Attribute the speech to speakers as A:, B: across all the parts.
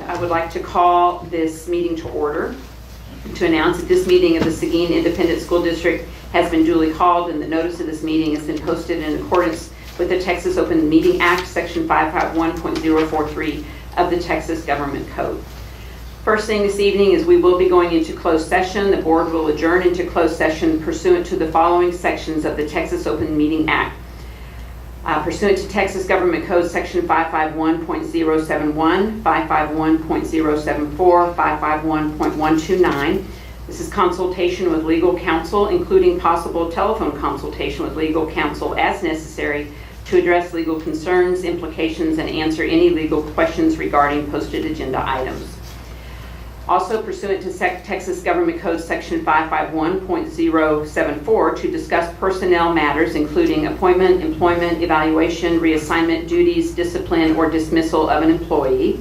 A: I would like to call this meeting to order to announce that this meeting of the Seguin Independent School District has been duly called and the notice of this meeting has been posted in accordance with the Texas Open Meeting Act, Section 551.043 of the Texas Government Code. First thing this evening is we will be going into closed session. The board will adjourn into closed session pursuant to the following sections of the Texas Open Meeting Act. Pursuant to Texas Government Code Section 551.071, 551.074, 551.129. This is consultation with legal counsel, including possible telephone consultation with legal counsel as necessary to address legal concerns, implications, and answer any legal questions regarding posted agenda items. Also pursuant to Texas Government Code Section 551.074 to discuss personnel matters including appointment, employment, evaluation, reassignment, duties, discipline, or dismissal of an employee.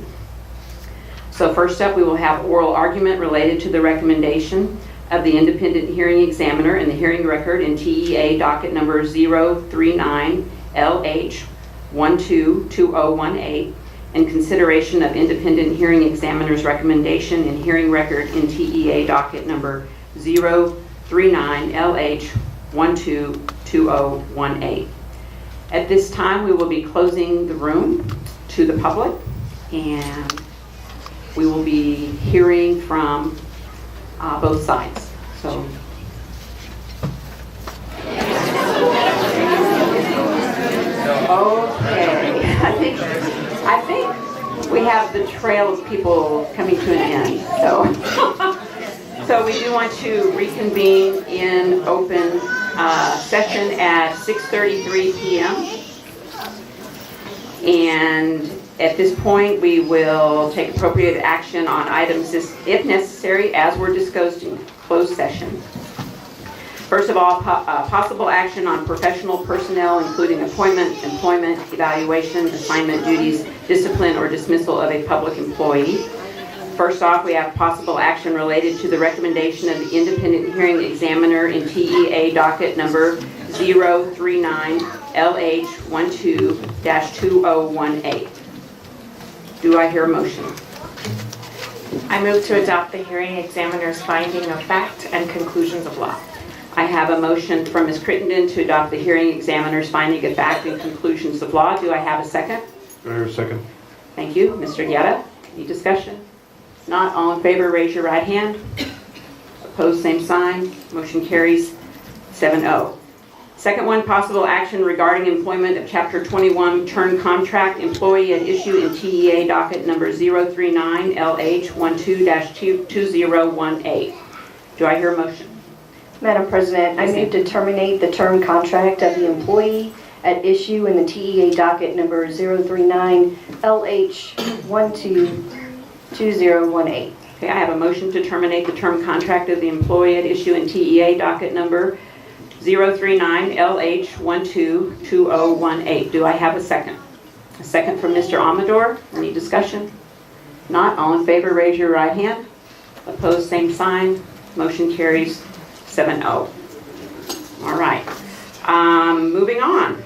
A: So first up, we will have oral argument related to the recommendation of the independent hearing examiner in the hearing record in TEA docket number 039LH122018 and consideration of independent hearing examiner's recommendation in hearing record in TEA docket number 039LH122018. At this time, we will be closing the room to the public, and we will be hearing from both sides. So. Okay, I think we have the trail of people coming to an end. So we do want to reconvene in open session at 6:33 p.m. And at this point, we will take appropriate action on items if necessary, as were discussed in closed session. First of all, possible action on professional personnel, including appointment, employment, evaluation, assignment, duties, discipline, or dismissal of a public employee. First off, we have possible action related to the recommendation of the independent hearing examiner in TEA docket number 039LH12-2018. Do I hear a motion?
B: I move to adopt the hearing examiner's finding of fact and conclusions of law.
A: I have a motion from Ms. Crittenden to adopt the hearing examiner's finding of fact and conclusions of law. Do I have a second?
C: I hear a second.
A: Thank you. Mr. Guetta, any discussion? Not, all in favor, raise your right hand. Opposed, same sign. Motion carries 7-0. Second one, possible action regarding employment of Chapter 21 term contract employee at issue in TEA docket number 039LH12-2018. Do I hear a motion?
D: Madam President, I move to terminate the term contract of the employee at issue in the TEA docket number 039LH12-2018.
A: Okay, I have a motion to terminate the term contract of the employee at issue in TEA docket number 039LH12-2018. Do I have a second? A second from Mr. Amador. Any discussion? Not, all in favor, raise your right hand. Opposed, same sign. Motion carries 7-0. All right. Moving on.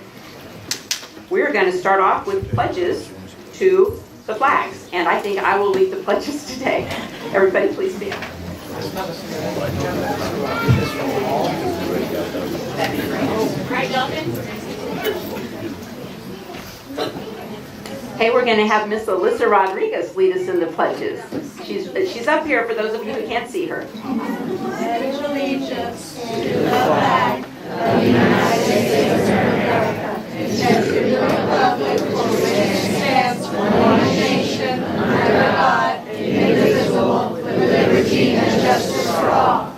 A: We're going to start off with pledges to the flags, and I think I will lead the pledges today. Everybody, please stand. Hey, we're going to have Miss Alyssa Rodriguez lead us in the pledges. She's up here for those of you who can't see her.
E: Pledge allegiance to the flag of the United States of America and to the republic for which it stands, one nation, under God, indivisible, with liberty and justice for all.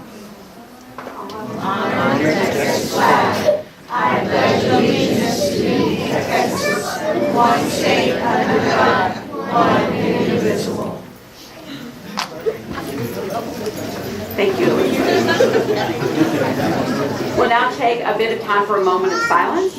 E: On the Texas flag, I pledge allegiance to Texas, one state under God, one indivisible.
A: Thank you. We'll now take a bit of time for a moment of silence.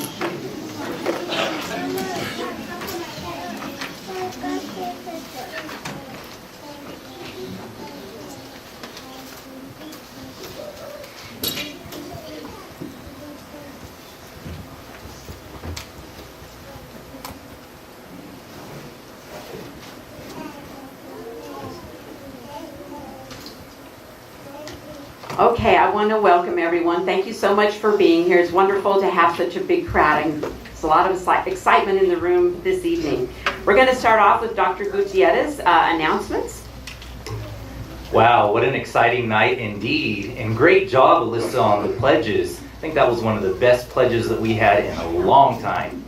A: Okay, I want to welcome everyone. Thank you so much for being here. It's wonderful to have such a big crowd, and there's a lot of excitement in the room this evening. We're going to start off with Dr. Gutierrez's announcements.
C: Wow, what an exciting night indeed. And great job, Alyssa, on the pledges. I think that was one of the best pledges that we had in a long time.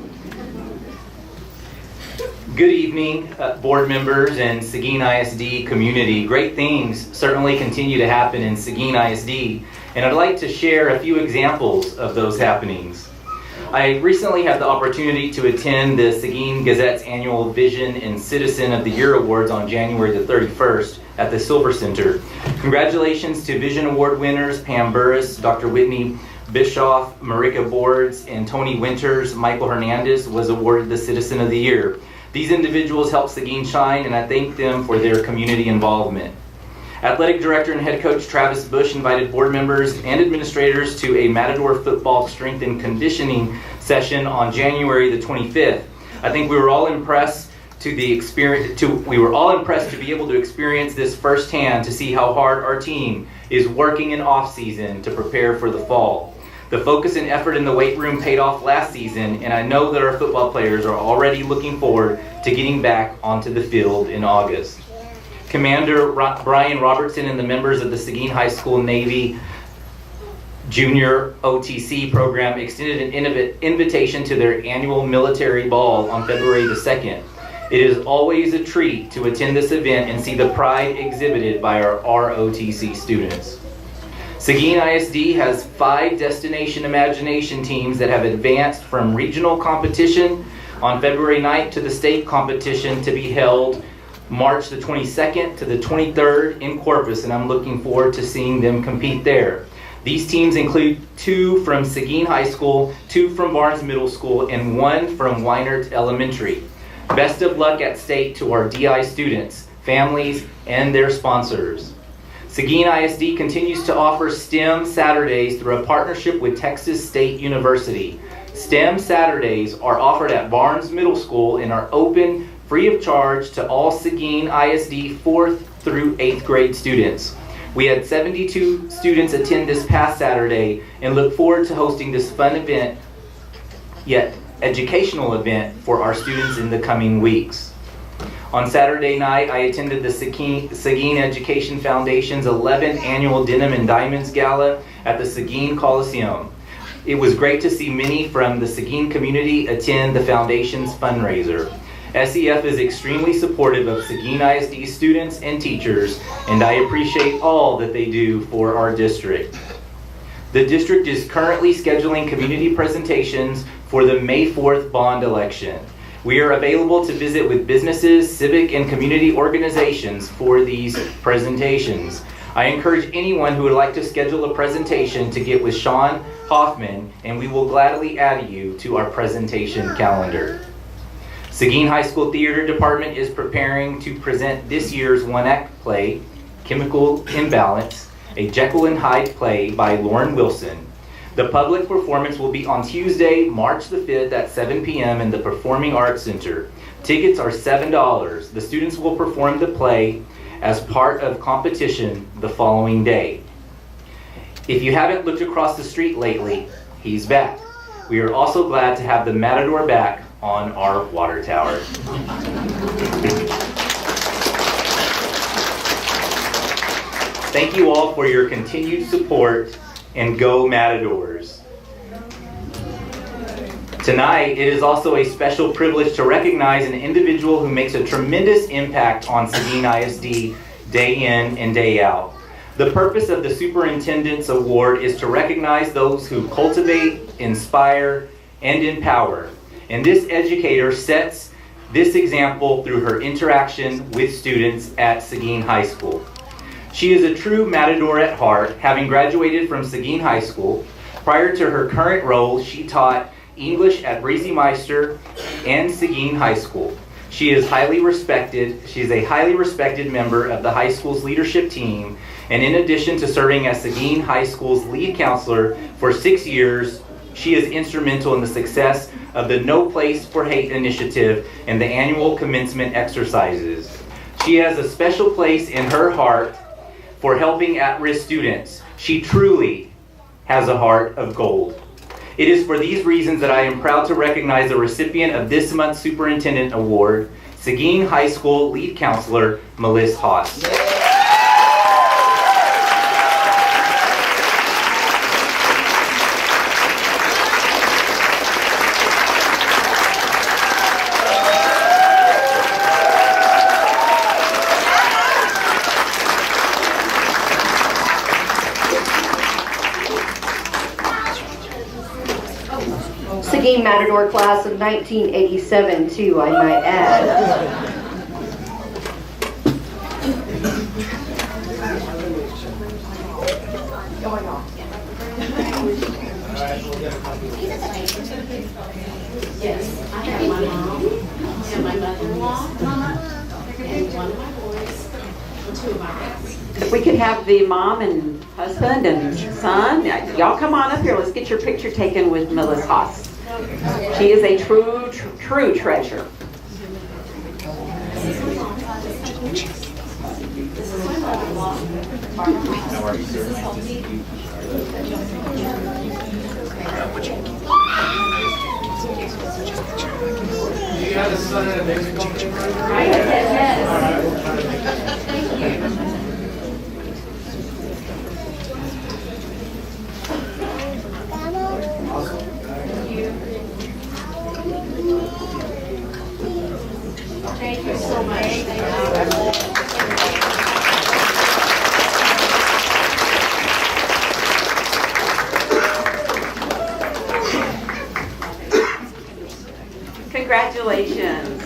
C: Good evening, board members and Seguin ISD community. Great things certainly continue to happen in Seguin ISD, and I'd like to share a few examples of those happenings. I recently had the opportunity to attend the Seguin Gazette's annual Vision and Citizen of the Year Awards on January the 31st at the Silver Center. Congratulations to Vision Award winners Pam Burris, Dr. Whitney Bischoff, Marika Boards, and Tony Winters. Michael Hernandez was awarded the Citizen of the Year. These individuals helped Seguin shine, and I thank them for their community involvement. Athletic Director and Head Coach Travis Bush invited board members and administrators to a Matador football strength and conditioning session on January the 25th. I think we were all impressed to be able to experience this firsthand, to see how hard our team is working in off-season to prepare for the fall. The focus and effort in the weight room paid off last season, and I know that our football players are already looking forward to getting back onto the field in August. Commander Brian Robertson and the members of the Seguin High School Navy Junior OTC program extended an invitation to their annual military ball on February the 2nd. It is always a treat to attend this event and see the pride exhibited by our ROTC students. Seguin ISD has 5 Destination Imagination teams that have advanced from regional competition on February 9th to the state competition to be held March the 22nd to the 23rd in Corpus, and I'm looking forward to seeing them compete there. These teams include 2 from Seguin High School, 2 from Barnes Middle School, and 1 from Weinert Elementary. Best of luck at state to our DI students, families, and their sponsors. Seguin ISD continues to offer STEM Saturdays through a partnership with Texas State University. STEM Saturdays are offered at Barnes Middle School and are open free of charge to all Seguin ISD 4th through 8th grade students. We had 72 students attend this past Saturday and look forward to hosting this fun event, yet educational event, for our students in the coming weeks. On Saturday night, I attended the Seguin Education Foundation's 11th annual Denim and Diamonds Gala at the Seguin Coliseum. It was great to see many from the Seguin community attend the foundation's fundraiser. SEF is extremely supportive of Seguin ISD students and teachers, and I appreciate all that they do for our district. The district is currently scheduling community presentations for the May 4th bond election. We are available to visit with businesses, civic, and community organizations for these presentations. I encourage anyone who would like to schedule a presentation to get with Sean Hoffman, and we will gladly add you to our presentation calendar. Seguin High School Theater Department is preparing to present this year's one-act play, Chemical Imbalance, a Jekyll and Hyde play by Lauren Wilson. The public performance will be on Tuesday, March the 5th at 7 p.m. in the Performing Arts Center. Tickets are $7. The students will perform the play as part of competition the following day. If you haven't looked across the street lately, he's back. We are also glad to have the Matador back on our water tower. Thank you all for your continued support, and go Matadors. Tonight, it is also a special privilege to recognize an individual who makes a tremendous impact on Seguin ISD day in and day out. The purpose of the Superintendent's Award is to recognize those who cultivate, inspire, and empower. And this educator sets this example through her interaction with students at Seguin High School. She is a true Matador at heart, having graduated from Seguin High School. Prior to her current role, she taught English at Breezy Meister and Seguin High School. She is highly respected. She is a highly respected member of the high school's leadership team, and in addition to serving as Seguin High School's lead counselor for 6 years, she is instrumental in the success of the No Place for Hate initiative and the annual commencement exercises. She has a special place in her heart for helping at-risk students. She truly has a heart of gold. It is for these reasons that I am proud to recognize the recipient of this month's Superintendent Award, Seguin High School Lead Counselor, Melissa Haas.
D: Seguin Matador class of 1987 too, I might add.
F: Yes, I have my mom and my mother-in-law, and one of my boys, and two of my girls.
A: If we could have the mom and husband and son, y'all come on up here. Let's get your picture taken with Melissa Haas. She is a true treasure.
G: You had a son and a baseball player?
F: Thank you so much. Thank you.
A: Congratulations.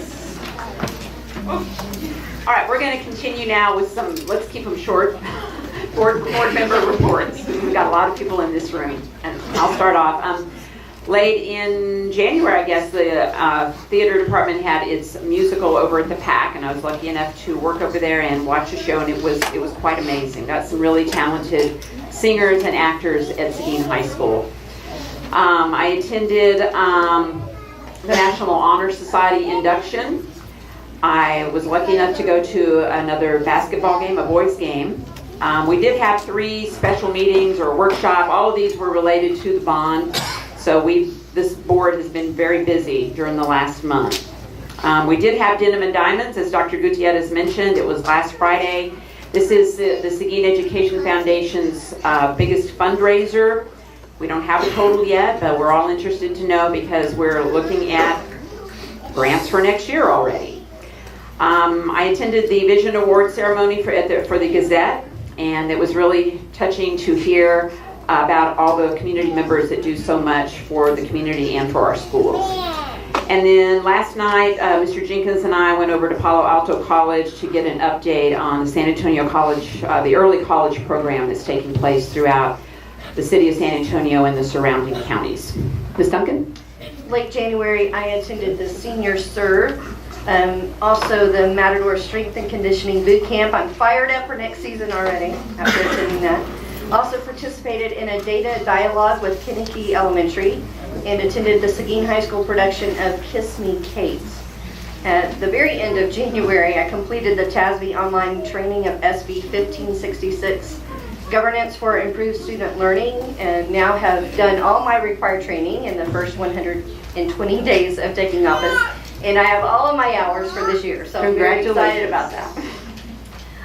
A: All right, we're going to continue now with some, let's keep them short, board member reports. We've got a lot of people in this room, and I'll start off. Late in January, I guess, the theater department had its musical over at the PAC, and I was lucky enough to work over there and watch the show, and it was quite amazing. Got some really talented singers and actors at Seguin High School. I attended the National Honor Society induction. I was lucky enough to go to another basketball game, a boys game. We did have 3 special meetings or a workshop. All of these were related to the bond. So this board has been very busy during the last month. We did have Denim and Diamonds, as Dr. Gutierrez mentioned. It was last Friday. This is the Seguin Education Foundation's biggest fundraiser. We don't have a total yet, but we're all interested to know because we're looking at grants for next year already. I attended the Vision Award ceremony for the Gazette, and it was really touching to hear about all the community members that do so much for the community and for our schools. And then last night, Mr. Jenkins and I went over to Palo Alto College to get an update on the San Antonio College, the early college program that's taking place throughout the city of San Antonio and the surrounding counties. Ms. Duncan?
D: Late January, I attended the Senior Serve, also the Matador Strength and Conditioning Boot Camp. I'm fired up for next season already after attending that. Also participated in a data dialogue with Kinnicky Elementary and attended the Seguin High School production of Kiss Me Kate. At the very end of January, I completed the TASB online training of SB 1566, Governance for Improved Student Learning, and now have done all my required training in the first 120 days of taking office. And I have all of my hours for this year, so I'm very excited about that.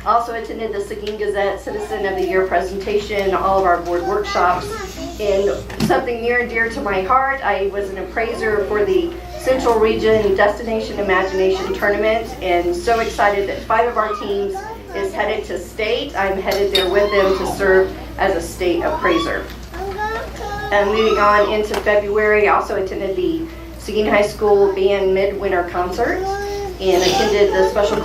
D: Also attended the Seguin Gazette Citizen of the Year presentation, all of our board workshops, and something near and dear to my heart, I was an appraiser for the Central Region Destination Imagination Tournament, and so excited that 5 of our teams is headed to state. I'm headed there with them to serve as a state appraiser. And moving on into February, I also attended the Seguin High School Band Midwinter Concert and attended the special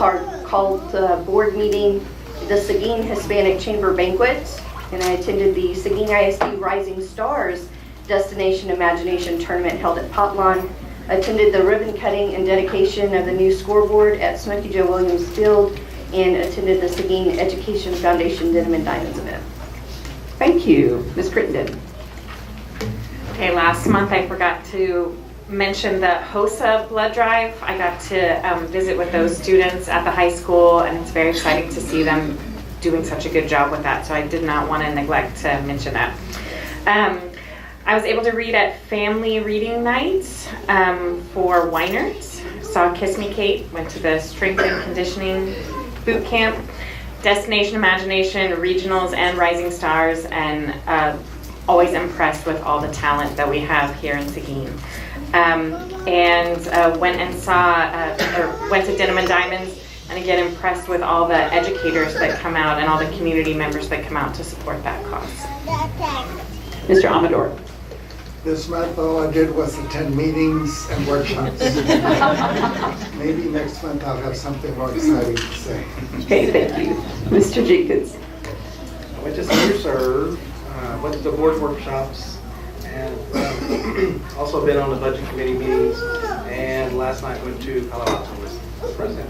D: called board meeting, the Seguin Hispanic Chamber Banquet, and I attended the Seguin ISD Rising Stars Destination Imagination Tournament held at Potlon. Attended the ribbon cutting and dedication of the new scoreboard at Smokey Joe Williams Field, and attended the Seguin Education Foundation Denim and Diamonds event.
A: Thank you. Ms. Crittenden.
B: Okay, last month I forgot to mention the HOSA blood drive. I got to visit with those students at the high school, and it's very exciting to see them doing such a good job with that, so I did not want to neglect to mention that. I was able to read at family reading nights for Weinert. Saw Kiss Me Kate, went to the strength and conditioning boot camp, Destination Imagination, regionals, and Rising Stars, and always impressed with all the talent that we have here in Seguin. Went and went to Denim and Diamonds, and again impressed with all the educators that come out and all the community members that come out to support that cause.
A: Mr. Amador.
H: This month, all I did was attend meetings and workshops. Maybe next month I'll have something more exciting to say.
A: Okay, thank you. Mr. Jenkins.
G: I went to senior serve, went to the board workshops, and also been on the budget committee meetings, and last night went to Palo Alto with the president.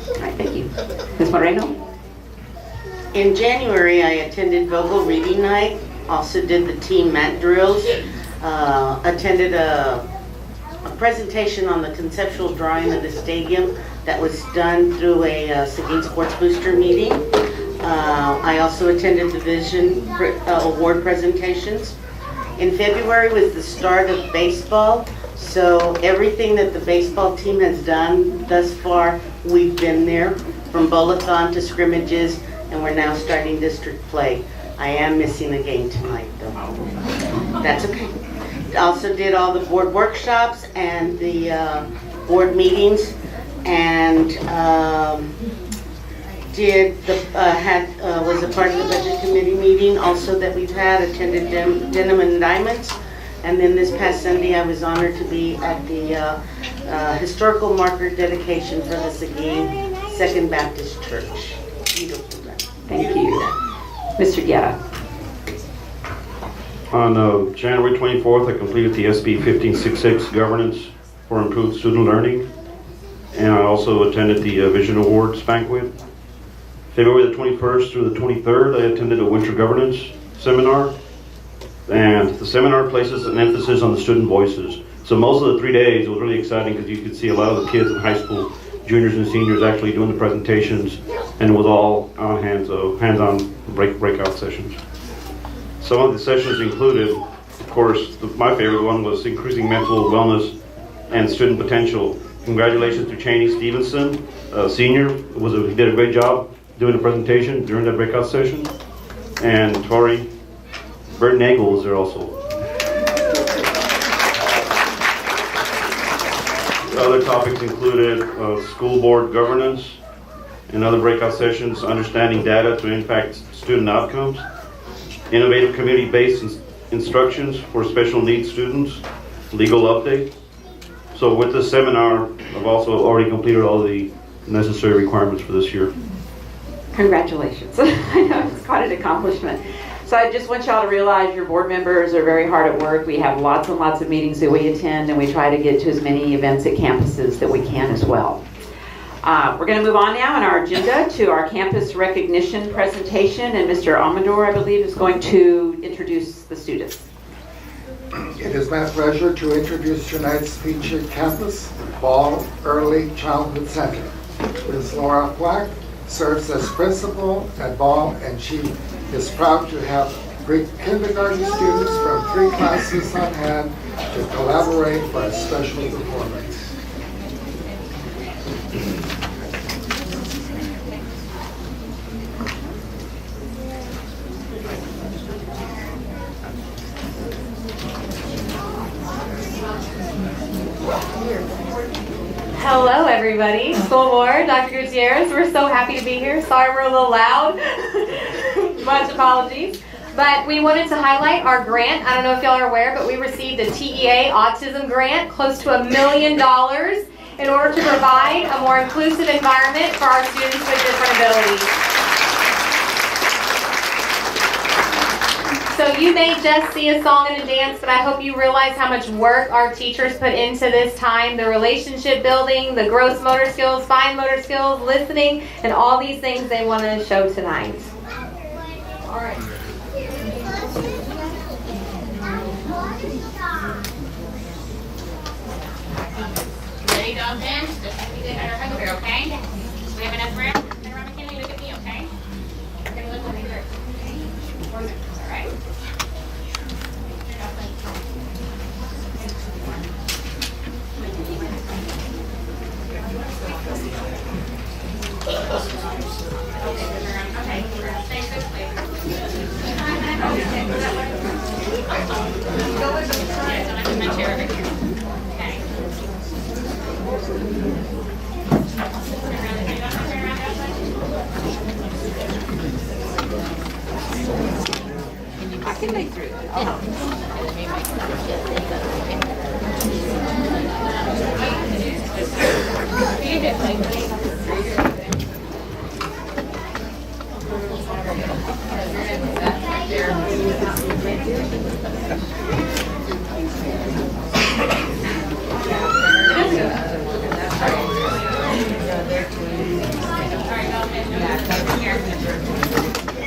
A: All right, thank you. Ms. Moreno.
I: In January, I attended Vocal Reading Night, also did the team mat drills, attended a presentation on the conceptual drawing of the stadium that was done through a Seguin Sports Booster meeting. I also attended the Vision Award presentations. In February was the start of baseball, so everything that the baseball team has done thus far, we've been there, from bowl-a-thon to scrimmages, and we're now starting district play. I am missing a game tonight, though. That's okay. Also did all the board workshops and the board meetings, and was a part of the budget committee meeting also that we've had, attended Denim and Diamonds, and then this past Sunday I was honored to be at the historical marker dedication for the Seguin Second Baptist Church. Beautiful.
A: Thank you. Mr. Guerra.
J: On January 24th, I completed the SB 1566 Governance for Improved Student Learning, and I also attended the Vision Awards banquet. February the 21st through the 23rd, I attended a Winter Governance seminar, and the seminar places an emphasis on the student voices. So most of the 3 days, it was really exciting because you could see a lot of the kids in high school, juniors and seniors actually doing the presentations, and it was all on hands-on breakout sessions. Some of the sessions included, of course, my favorite one was increasing mental wellness and student potential. Congratulations to Cheney Stevenson, senior. He did a great job doing the presentation during that breakout session. And Tori Bert Nagel was there also. Other topics included school board governance and other breakout sessions, understanding data to impact student outcomes, innovative community-based instructions for special needs students, legal update. So with this seminar, I've also already completed all the necessary requirements for this year.
A: Congratulations. I know it's quite an accomplishment. So I just want y'all to realize your board members are very hard at work. We have lots and lots of meetings that we attend, and we try to get to as many events at campuses that we can as well. We're going to move on now on our agenda to our campus recognition presentation, and Mr. Amador, I believe, is going to introduce the students.
H: It is my pleasure to introduce tonight's featured campus, Ball Early Childhood Center. Ms. Laura Flack serves as principal at Ball, and she is proud to have pre-kindergarten students from 3 classes on hand to collaborate for a special performance.
K: Hello, everybody. School board, Dr. Gutierrez. We're so happy to be here. Sorry we're a little loud. Much apologies. But we wanted to highlight our grant. I don't know if y'all are aware, but we received a TEA autism grant, close to $1 million, in order to provide a more inclusive environment for our students with different abilities. So you may just see a song and a dance, but I hope you realize how much work our teachers put into this time, the relationship building, the gross motor skills, fine motor skills, listening, and all these things they want to show tonight. All right.
F: Ready, dogs in? Just like we did at our hug over, okay? We have enough room? Turn around, McKinley, look at me, okay? I can make through it.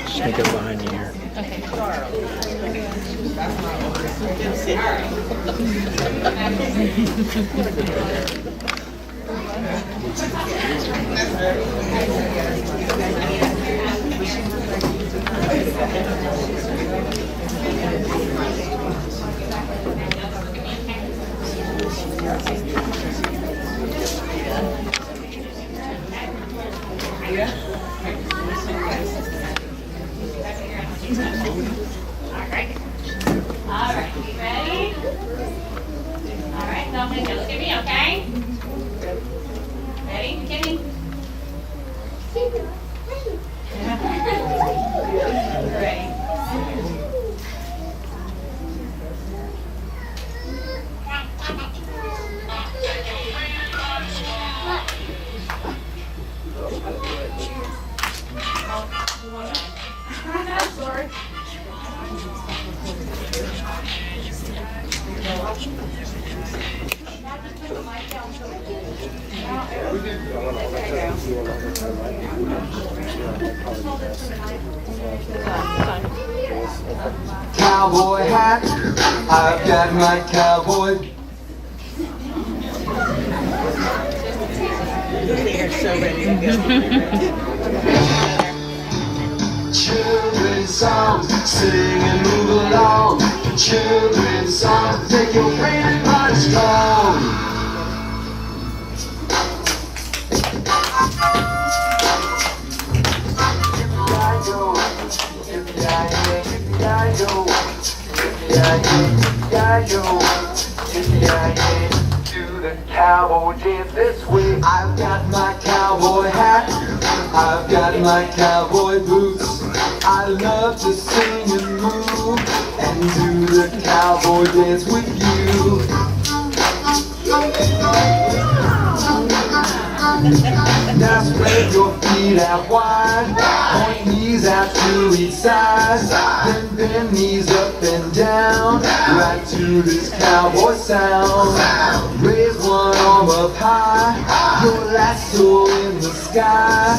L: Sneak up behind you here.
F: Alright, you ready? Alright, don't make it look at me, okay? Ready? Kimmy? Ready? Sorry.
M: Cowboy hat, I've got my cowboy.
I: They're so ready to go.
M: Children's songs, sing and move along. Children's songs, take your friend and run strong. Do the cowboy dance this way. I've got my cowboy hat, I've got my cowboy boots. I love to sing and move and do the cowboy dance with you. Now spread your feet out wide, point knees out to each side, then bend knees up and down, right to this cowboy sound. Raise one arm up high, your lasso in the sky.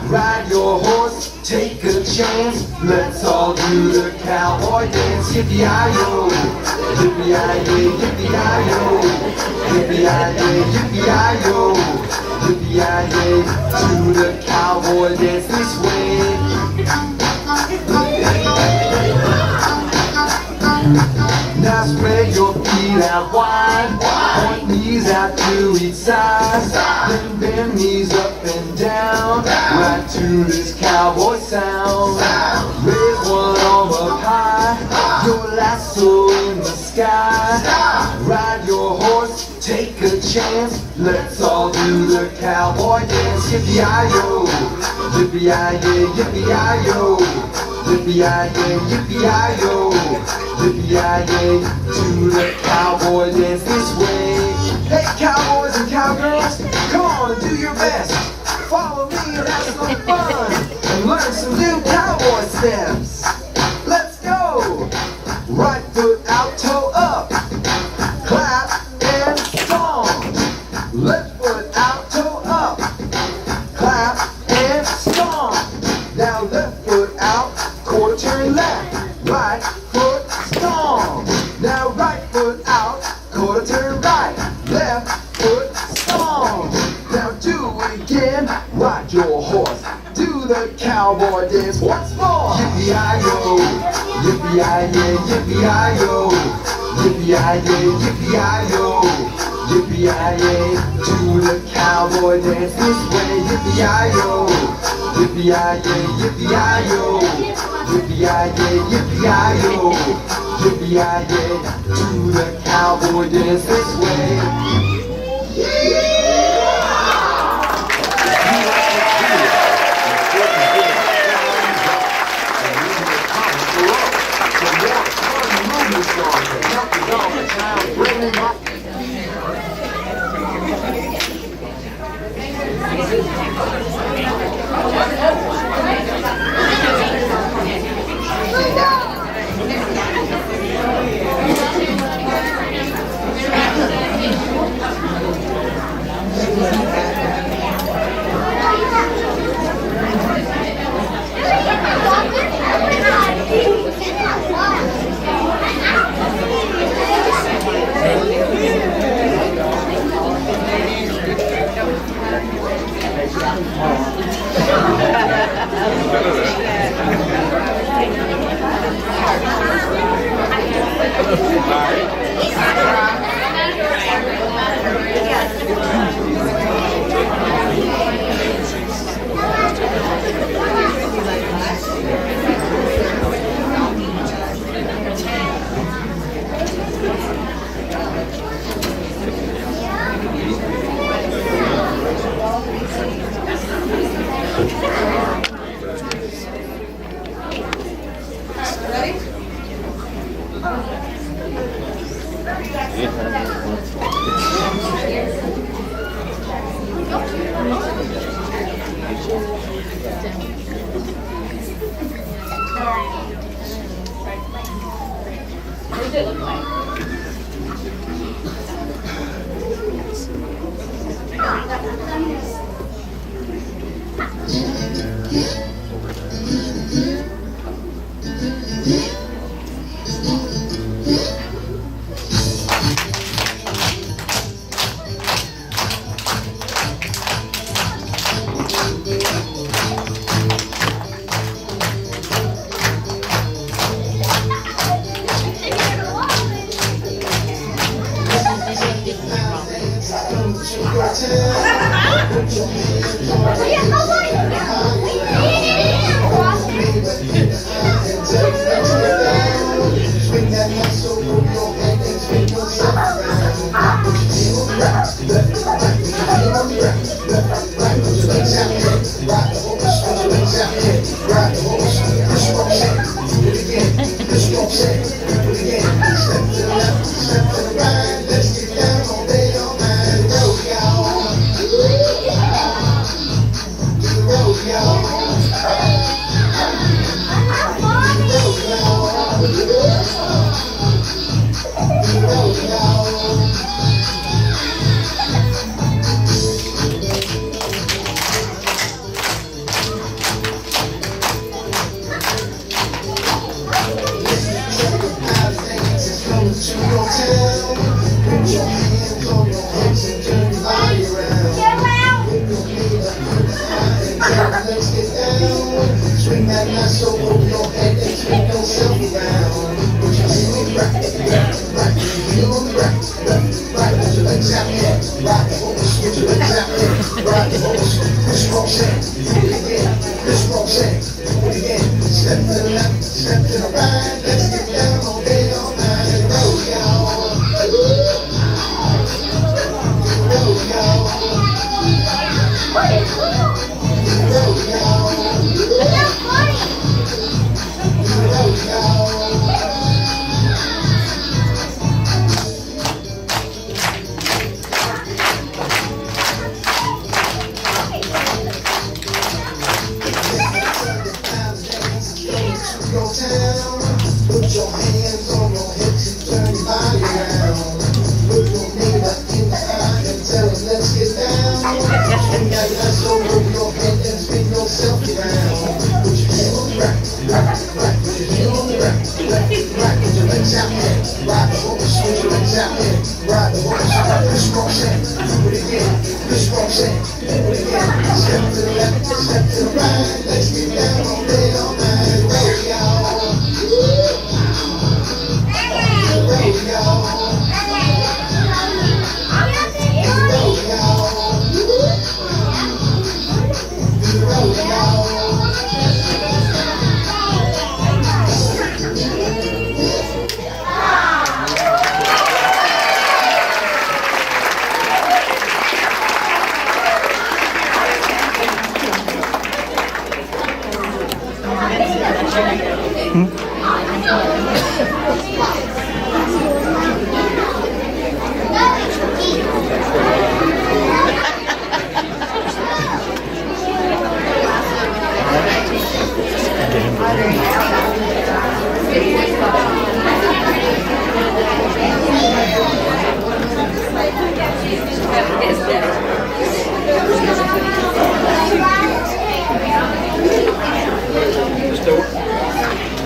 M: Ride your horse, take a chance, let's all do the cowboy dance. Yippee-yi-yo, yippee-yi-yay, yippee-yi-yo, yippee-yi-yay, yippee-yi-yo, yippee-yi-yay, do the cowboy dance this way. Now spread your feet out wide, point knees out to each side, then bend knees up and down, right to this cowboy sound. Raise one arm up high, your lasso in the sky. Ride your horse, take a chance, let's all do the cowboy dance. Yippee-yi-yo, yippee-yi-yay, yippee-yi-yo, yippee-yi-yay, yippee-yi-yo, yippee-yi-yay, do the cowboy dance this way. Hey cowboys and cowgirls, come on and do your best. Follow me and have some fun and learn some new cowboy steps. Let's go! Right foot out, toe up, clap and stomp. Left foot out, toe up, clap and stomp. Now left foot out, quarter turn left, right foot stomp. Now right foot out, quarter turn right, left foot stomp. Now do it again, ride your horse, do the cowboy dance once more. Yippee-yi-yo, yippee-yi-yay, yippee-yi-yo, yippee-yi-yay, yippee-yi-yo, Yippee-yi-yay, to the cowboy dance this way. Yippee-yi-yo, yippee-yi-yay, yippee-yi-yo, yippee-yi-yay, yippee-yi-yo, yippee-yi-yay, to the cowboy dance this way.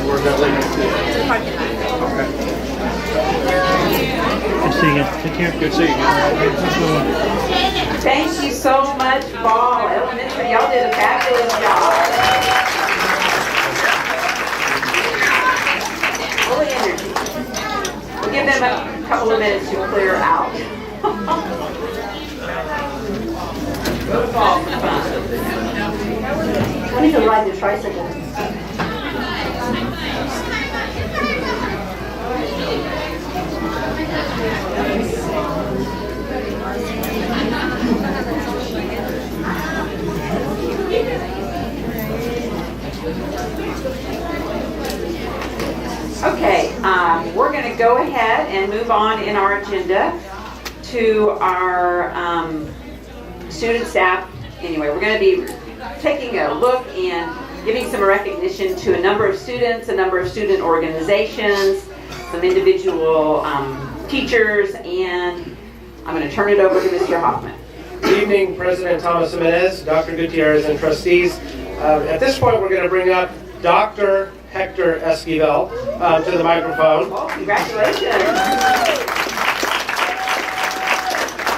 G: Where's that leading to? Okay.
L: Good seeing you. Take care.
G: Good seeing you.
A: Thank you so much, Ball Elementary. Y'all did a fabulous job. Full of energy. We'll give them a couple of minutes to clear out. Go to Ball for fun.
D: I need to ride the tricycle.
A: Okay, we're going to go ahead and move on in our agenda to our student staff. Anyway, we're going to be taking a look and giving some recognition to a number of students, a number of student organizations, some individual teachers, and I'm going to turn it over to Mr. Hoffman.
G: Good evening, President Thomas Jimenez, Dr. Gutierrez, and trustees. At this point, we're going to bring up Dr. Hector Esquivel to the microphone.
A: Well, congratulations.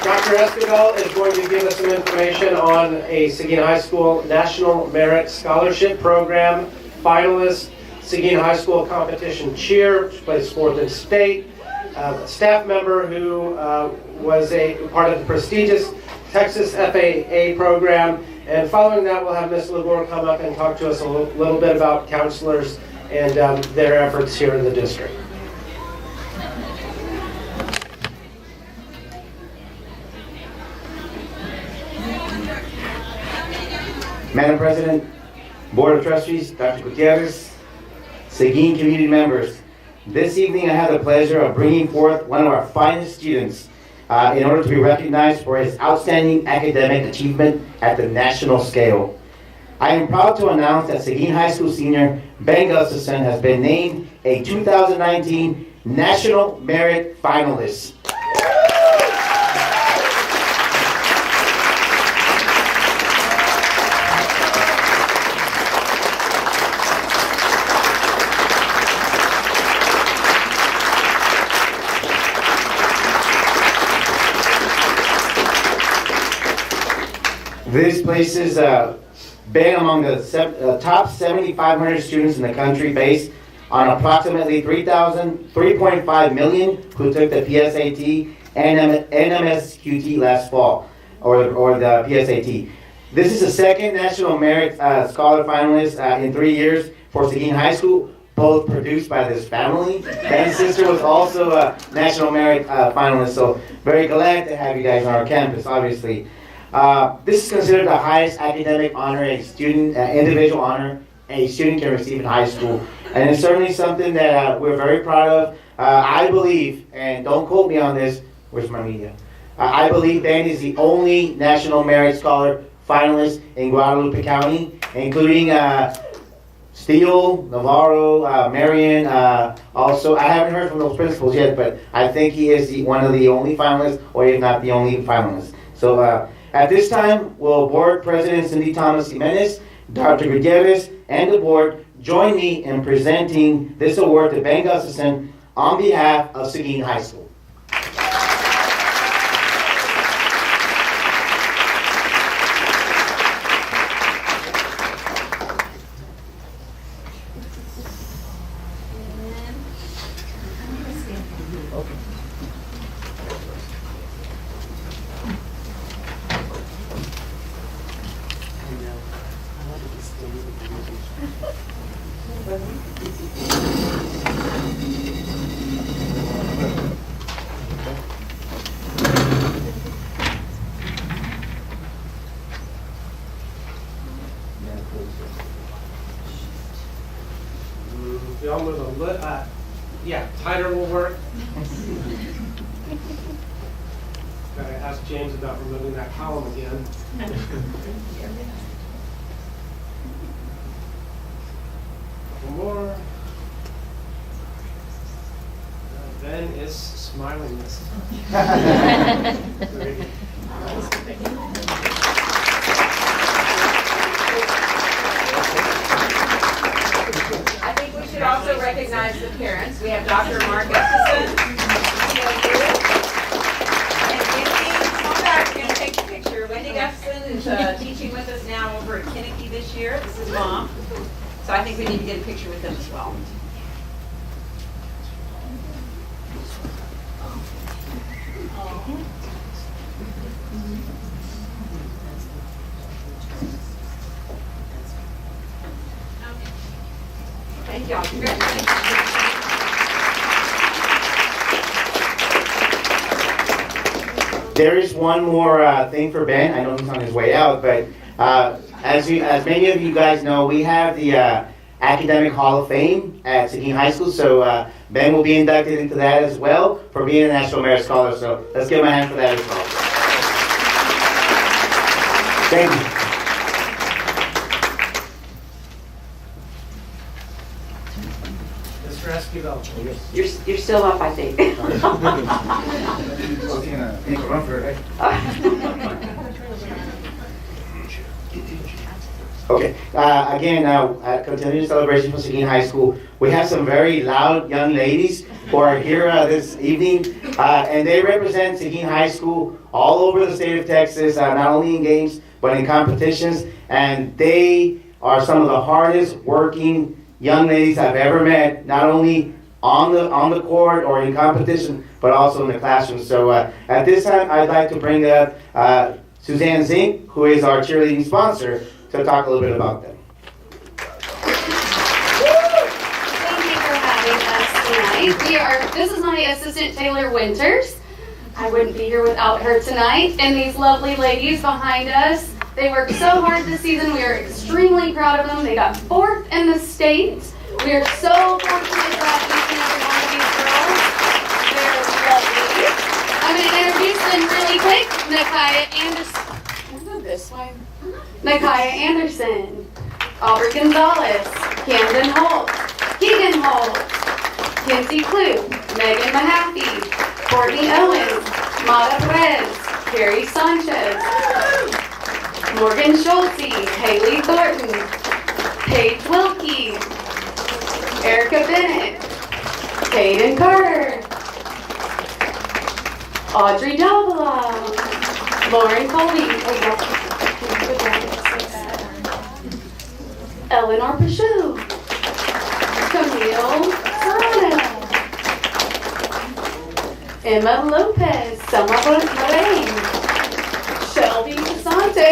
G: Dr. Esquivel is going to give us some information on a Seguin High School National Merit Scholarship Program finalist, Seguin High School Competition Cheer, which placed fourth in state, a staff member who was a part of the prestigious Texas FAA program, and following that we'll have Ms. Labor come up and talk to us a little bit about counselors and their efforts here in the district.
N: Madam President, Board of Trustees, Dr. Gutierrez, Seguin community members, this evening I have the pleasure of bringing forth one of our finest students in order to be recognized for his outstanding academic achievement at the national scale. I am proud to announce that Seguin High School senior Ben Gustafson has been named a 2019 National Merit Finalist. This places Ben among the top 7,500 students in the country based on approximately 3.5 million who took the PSAT and NMSQT last fall, or the PSAT. This is the second National Merit Scholar finalist in 3 years for Seguin High School, both produced by this family. Ben's sister was also a National Merit finalist, so very glad to have you guys on our campus, obviously. This is considered the highest academic honor a student, individual honor a student can receive in high school. And it's certainly something that we're very proud of. I believe, and don't quote me on this, where's my media? I believe Ben is the only National Merit Scholar finalist in Guadalupe County, including Steele, Navarro, Marion. Also, I haven't heard from those principals yet, but I think he is one of the only finalists, or if not the only finalist. So at this time, will Board President Cindy Thomas Jimenez, Dr. Gutierrez, and the board join me in presenting this award to Ben Gustafson on behalf of Seguin High School.
G: We all move a little, yeah, tighter will work. Gotta ask James about removing that column again. Couple more. Ben is smiling this time.
A: I think we should also recognize the parents. We have Dr. Mark Gustafson. And Wendy, come back, we're going to take a picture. Wendy Gustafson is teaching with us now over at Kinnicky this year. This is Mom. So I think we need to get a picture with them as well. Thank y'all. Congratulations.
N: There is one more thing for Ben. I know he's on his way out, but as many of you guys know, we have the Academic Hall of Fame at Seguin High School. So Ben will be inducted into that as well for being a National Merit Scholar. So let's give him a hand for that as well. Thank you.
G: Mr. Esquivel.
A: You're still up, I think.
N: Okay, again, continuing celebration for Seguin High School. We have some very loud young ladies who are here this evening, and they represent Seguin High School all over the state of Texas, not only in games, but in competitions, and they are some of the hardest working young ladies I've ever met, not only on the court or in competition, but also in the classroom. So at this time, I'd like to bring up Suzanne Zink, who is our cheerleading sponsor, to talk a little bit about them.
K: Thank you for having us tonight. This is my assistant, Taylor Winters. I wouldn't be here without her tonight. And these lovely ladies behind us, they worked so hard this season. We are extremely proud of them. They got 4th in the state. We are so fortunate to have each and every one of these girls. They're lovely. I'm going to introduce them really quick. Nakaya Anderson. This way. Nakaya Anderson, Aubrey Gonzalez, Camden Holt, Keegan Holt, Kinsey Clue, Megan Mahaffey, Courtney Owens, Mata Perez, Carrie Sanchez, Morgan Schulte, Haley Thornton, Paige Wilkie, Erica Bennett, Caden Carter, Audrey Davila, Lauren Colby, Eleanor Pashou, Camille Serrano, Emma Lopez, Selma Lorraine, Shelby Casante,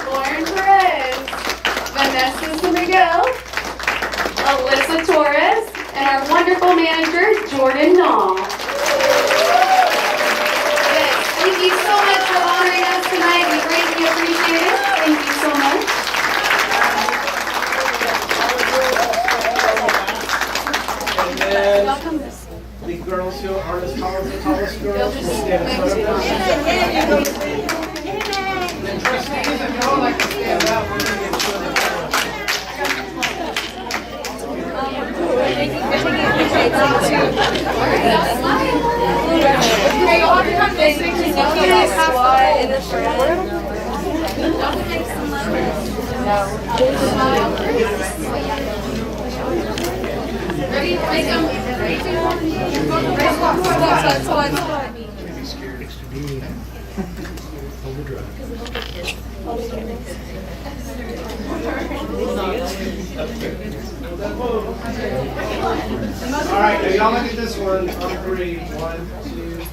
K: Lauren Perez, Vanessa Miguel, Alyssa Torres, and our wonderful manager, Jordan Nall. Yes, thank you so much for honoring us tonight. We greatly appreciate it. Thank you so much.
G: And the girls who aren't as tall as the tallest girls. And trustees, if y'all like to stand up, we're going to get you in the
K: Ready? Raise them.
G: All right, now y'all look at this one on 3. 1, 2,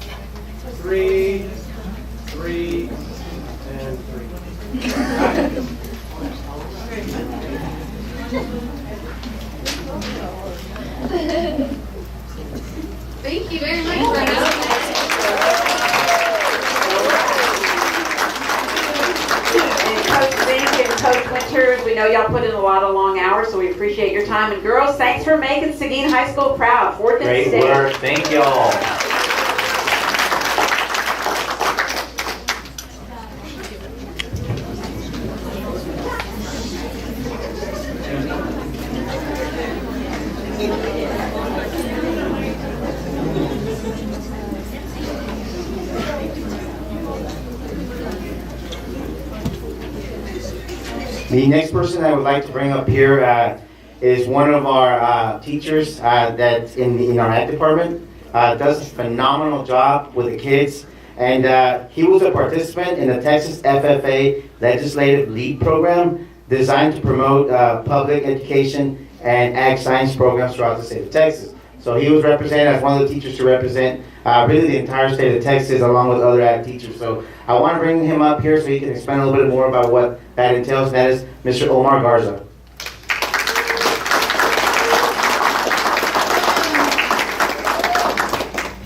G: 3, 3, and 3.
K: Thank you very much for having us.
A: And Coach Zink and Coach Winters, we know y'all put in a lot of long hours, so we appreciate your time. And girls, thanks for making Seguin High School proud. 4th and
C: Great
A: state.
C: work. Thank y'all.
N: The next person I would like to bring up here is one of our teachers that's in our ed department. Does a phenomenal job with the kids. And he was a participant in the Texas FFA Legislative Lead Program designed to promote public education and ag science programs throughout the state of Texas. So he was represented as one of the teachers to represent really the entire state of Texas along with other ag teachers. So I want to bring him up here so he can explain a little bit more about what that entails, and that is Mr. Omar Garza.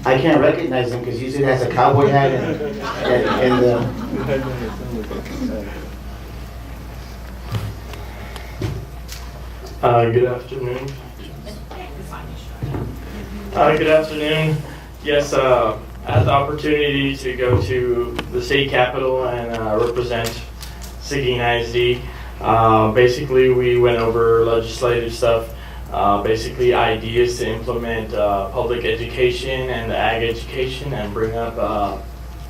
N: I can't recognize him because usually he has a cowboy hat and
L: Good afternoon. Good afternoon. Yes, I had the opportunity to go to the state capitol and represent Seguin ISD. Basically, we went over legislative stuff, basically ideas to implement public education and ag education and bring up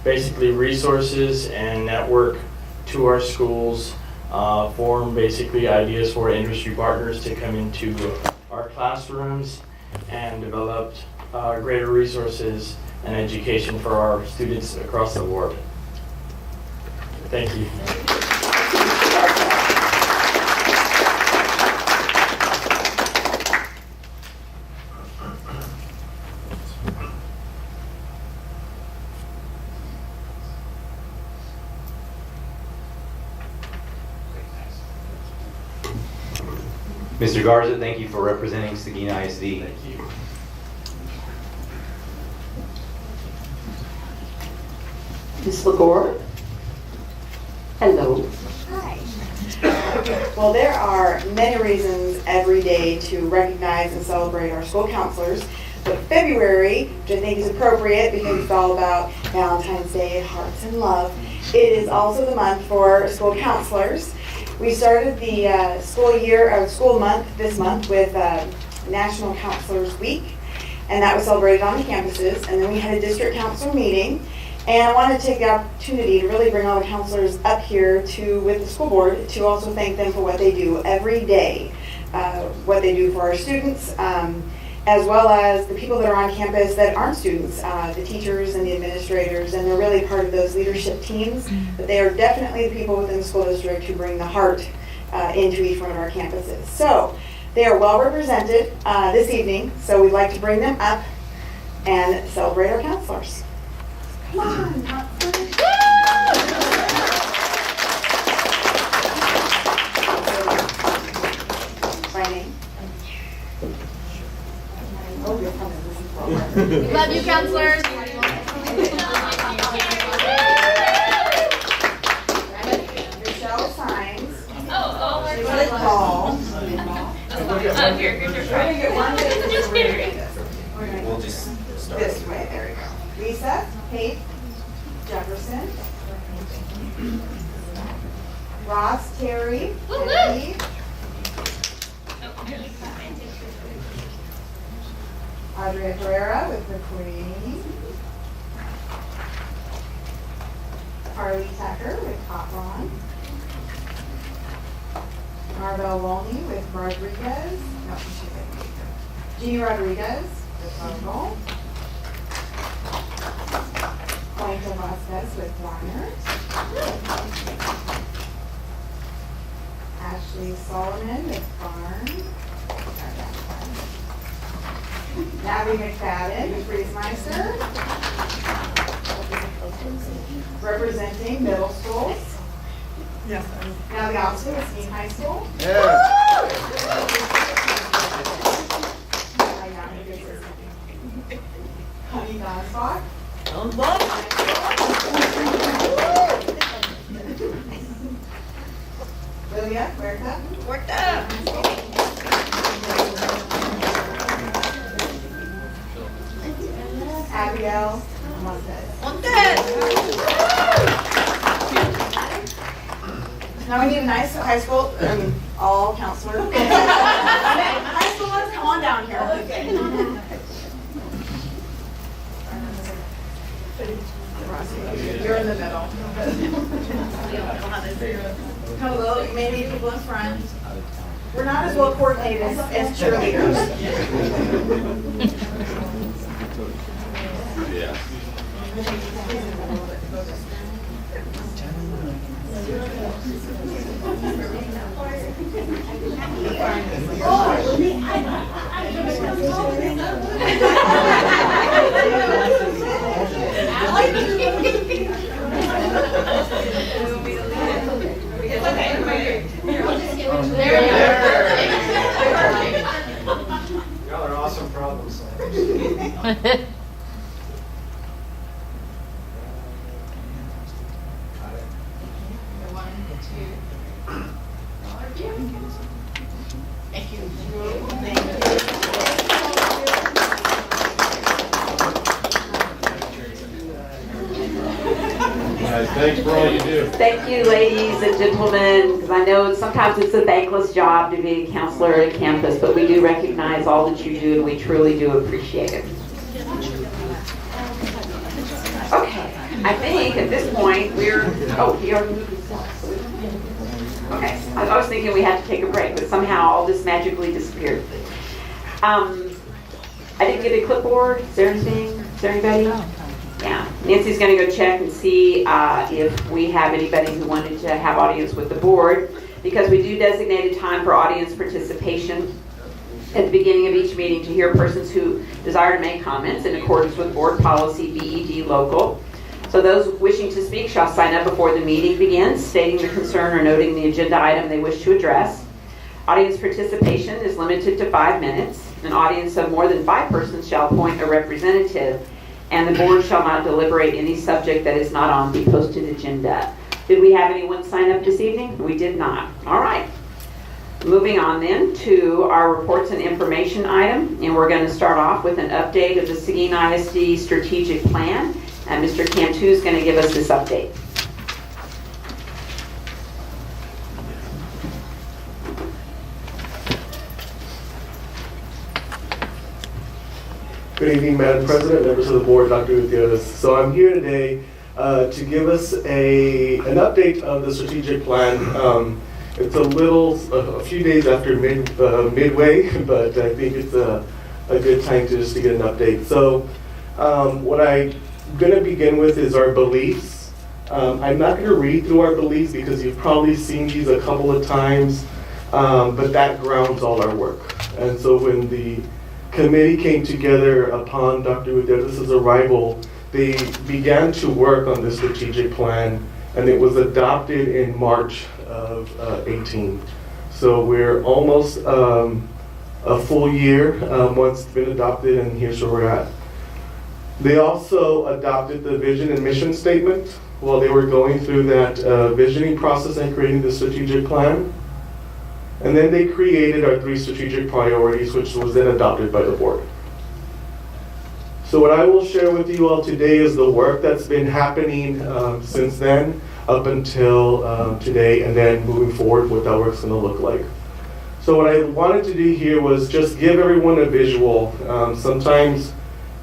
L: basically resources and network to our schools, form basically ideas for industry partners to come into our classrooms and develop greater resources and education for our students across the board. Thank you.
C: Mr. Garza, thank you for representing Seguin ISD.
L: Thank you.
A: Ms. LaGore? Hello.
O: Hi. Well, there are many reasons every day to recognize and celebrate our school counselors, but February, which I think is appropriate because it's all about Valentine's Day, hearts and love, it is also the month for school counselors. We started the school month this month with National Counselors Week, and that was celebrated on the campuses, and then we had a district council meeting. And I want to take the opportunity to really bring all the counselors up here with the school board to also thank them for what they do every day, what they do for our students, as well as the people that are on campus that aren't students, the teachers and the administrators, and they're really part of those leadership teams. But they are definitely the people within the school district who bring the heart into each one of our campuses. So they are well represented this evening, so we'd like to bring them up and celebrate our counselors. Come on. My name.
K: We love you, counselors.
O: Michelle Signs.
F: Oh,
O: She was tall.
F: here's your
O: We're gonna get one that
F: Just kidding.
C: We'll just start.
O: this way. There we go. Lisa Kate Jefferson. Ross Terry. Kennedy. Audrey Herrera with McQueen. Carly Tucker with Hotron. Marvel Loney with Rodriguez. No, she's at Jeannie Rodriguez with Vogel. Quinta Vasquez with Warner. Ashley Solomon with Barnes. Natalie McFadden with Friesmeister. Representing middle schools. Yes. Now the opposite with Seguin High School. Honey Donspot. Liz Sylvia, Huerta. Abigail Montes. Now we need a nice high school, all counselor. High schoolers, come on down here. You're in the middle. Hello, you may meet people in front. We're not as well coordinated as cheerleaders.
G: Y'all are awesome problem solvers.
P: Thanks for all you do.
A: Thank you, ladies and gentlemen, because I know sometimes it's a thankless job to be a counselor at a campus, but we do recognize all that you do, and we truly do appreciate it. Okay, I think at this point we're, he already moved himself. Okay, I was thinking we had to take a break, but somehow all this magically disappeared. I didn't get a clipboard. Is there anything? Is there anybody? Yeah, Nancy's going to go check and see if we have anybody who wanted to have audience with the board, because we do designate a time for audience participation at the beginning of each meeting to hear persons who desire to make comments in accordance with board policy BED local. So those wishing to speak shall sign up before the meeting begins, stating the concern or noting the agenda item they wish to address. Audience participation is limited to 5 minutes. An audience of more than 5 persons shall appoint a representative, and the board shall not deliberate any subject that is not on the posted agenda. Did we have anyone sign up this evening? We did not. All right. Moving on then to our reports and information item, and we're going to start off with an update of the Seguin ISD strategic plan, and Mr. Cantu is going to give us this update.
Q: Good evening, Madam President, members of the board, Dr. Gutierrez. So I'm here today to give us an update of the strategic plan. It's a few days after midway, but I think it's a good time to get an update. So what I'm going to begin with is our beliefs. I'm not going to read through our beliefs because you've probably seen these a couple of times, but that grounds all our work. And so when the committee came together upon Dr. Gutierrez's arrival, they began to work on this strategic plan, and it was adopted in March of 18. So we're almost a full year once it's been adopted, and here's where we're at. They also adopted the vision and mission statement while they were going through that visioning process and creating the strategic plan. And then they created our 3 strategic priorities, which was then adopted by the board. So what I will share with you all today is the work that's been happening since then up until today, and then moving forward what that work's going to look like. So what I wanted to do here was just give everyone a visual. Sometimes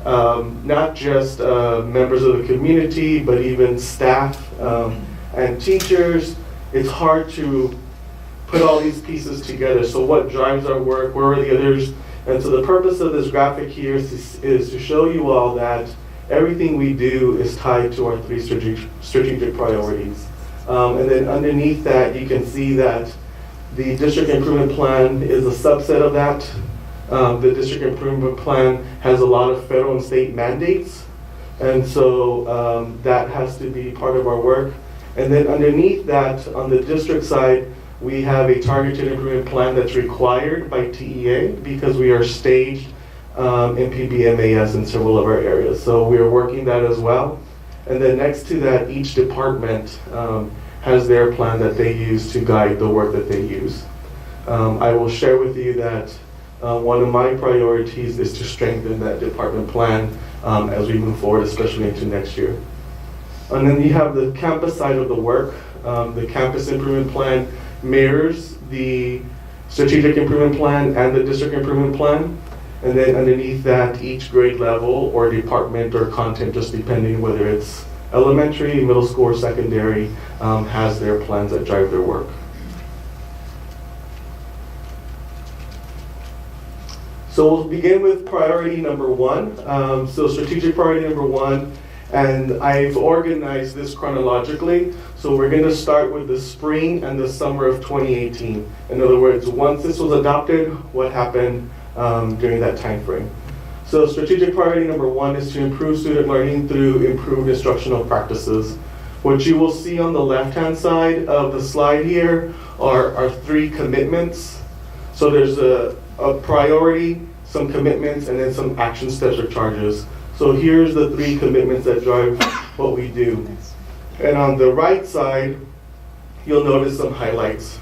Q: not just members of the community, but even staff and teachers, it's hard to put all these pieces together. So what drives our work, where are the others? And so the purpose of this graphic here is to show you all that everything we do is tied to our 3 strategic priorities. And then underneath that, you can see that the district improvement plan is a subset of that. The district improvement plan has a lot of federal and state mandates. And so that has to be part of our work. And then underneath that, on the district side, we have a targeted improvement plan that's required by TEA because we are staged in PBMAS in several of our areas. So we are working that as well. And then next to that, each department has their plan that they use to guide the work that they use. I will share with you that one of my priorities is to strengthen that department plan as we move forward, especially into next year. And then you have the campus side of the work. The campus improvement plan mirrors the strategic improvement plan and the district improvement plan. And then underneath that, each grade level or department or content, just depending whether it's elementary, middle school, or secondary, has their plans that drive their work. So we'll begin with priority number one. So strategic priority number one, and I've organized this chronologically. So we're going to start with the spring and the summer of 2018. In other words, once this was adopted, what happened during that time frame. So strategic priority number one is to improve student learning through improved instructional practices. What you will see on the left-hand side of the slide here are three commitments. So there's a priority, some commitments, and then some action steps or charges. So here's the three commitments that drive what we do. And on the right side, you'll notice some highlights.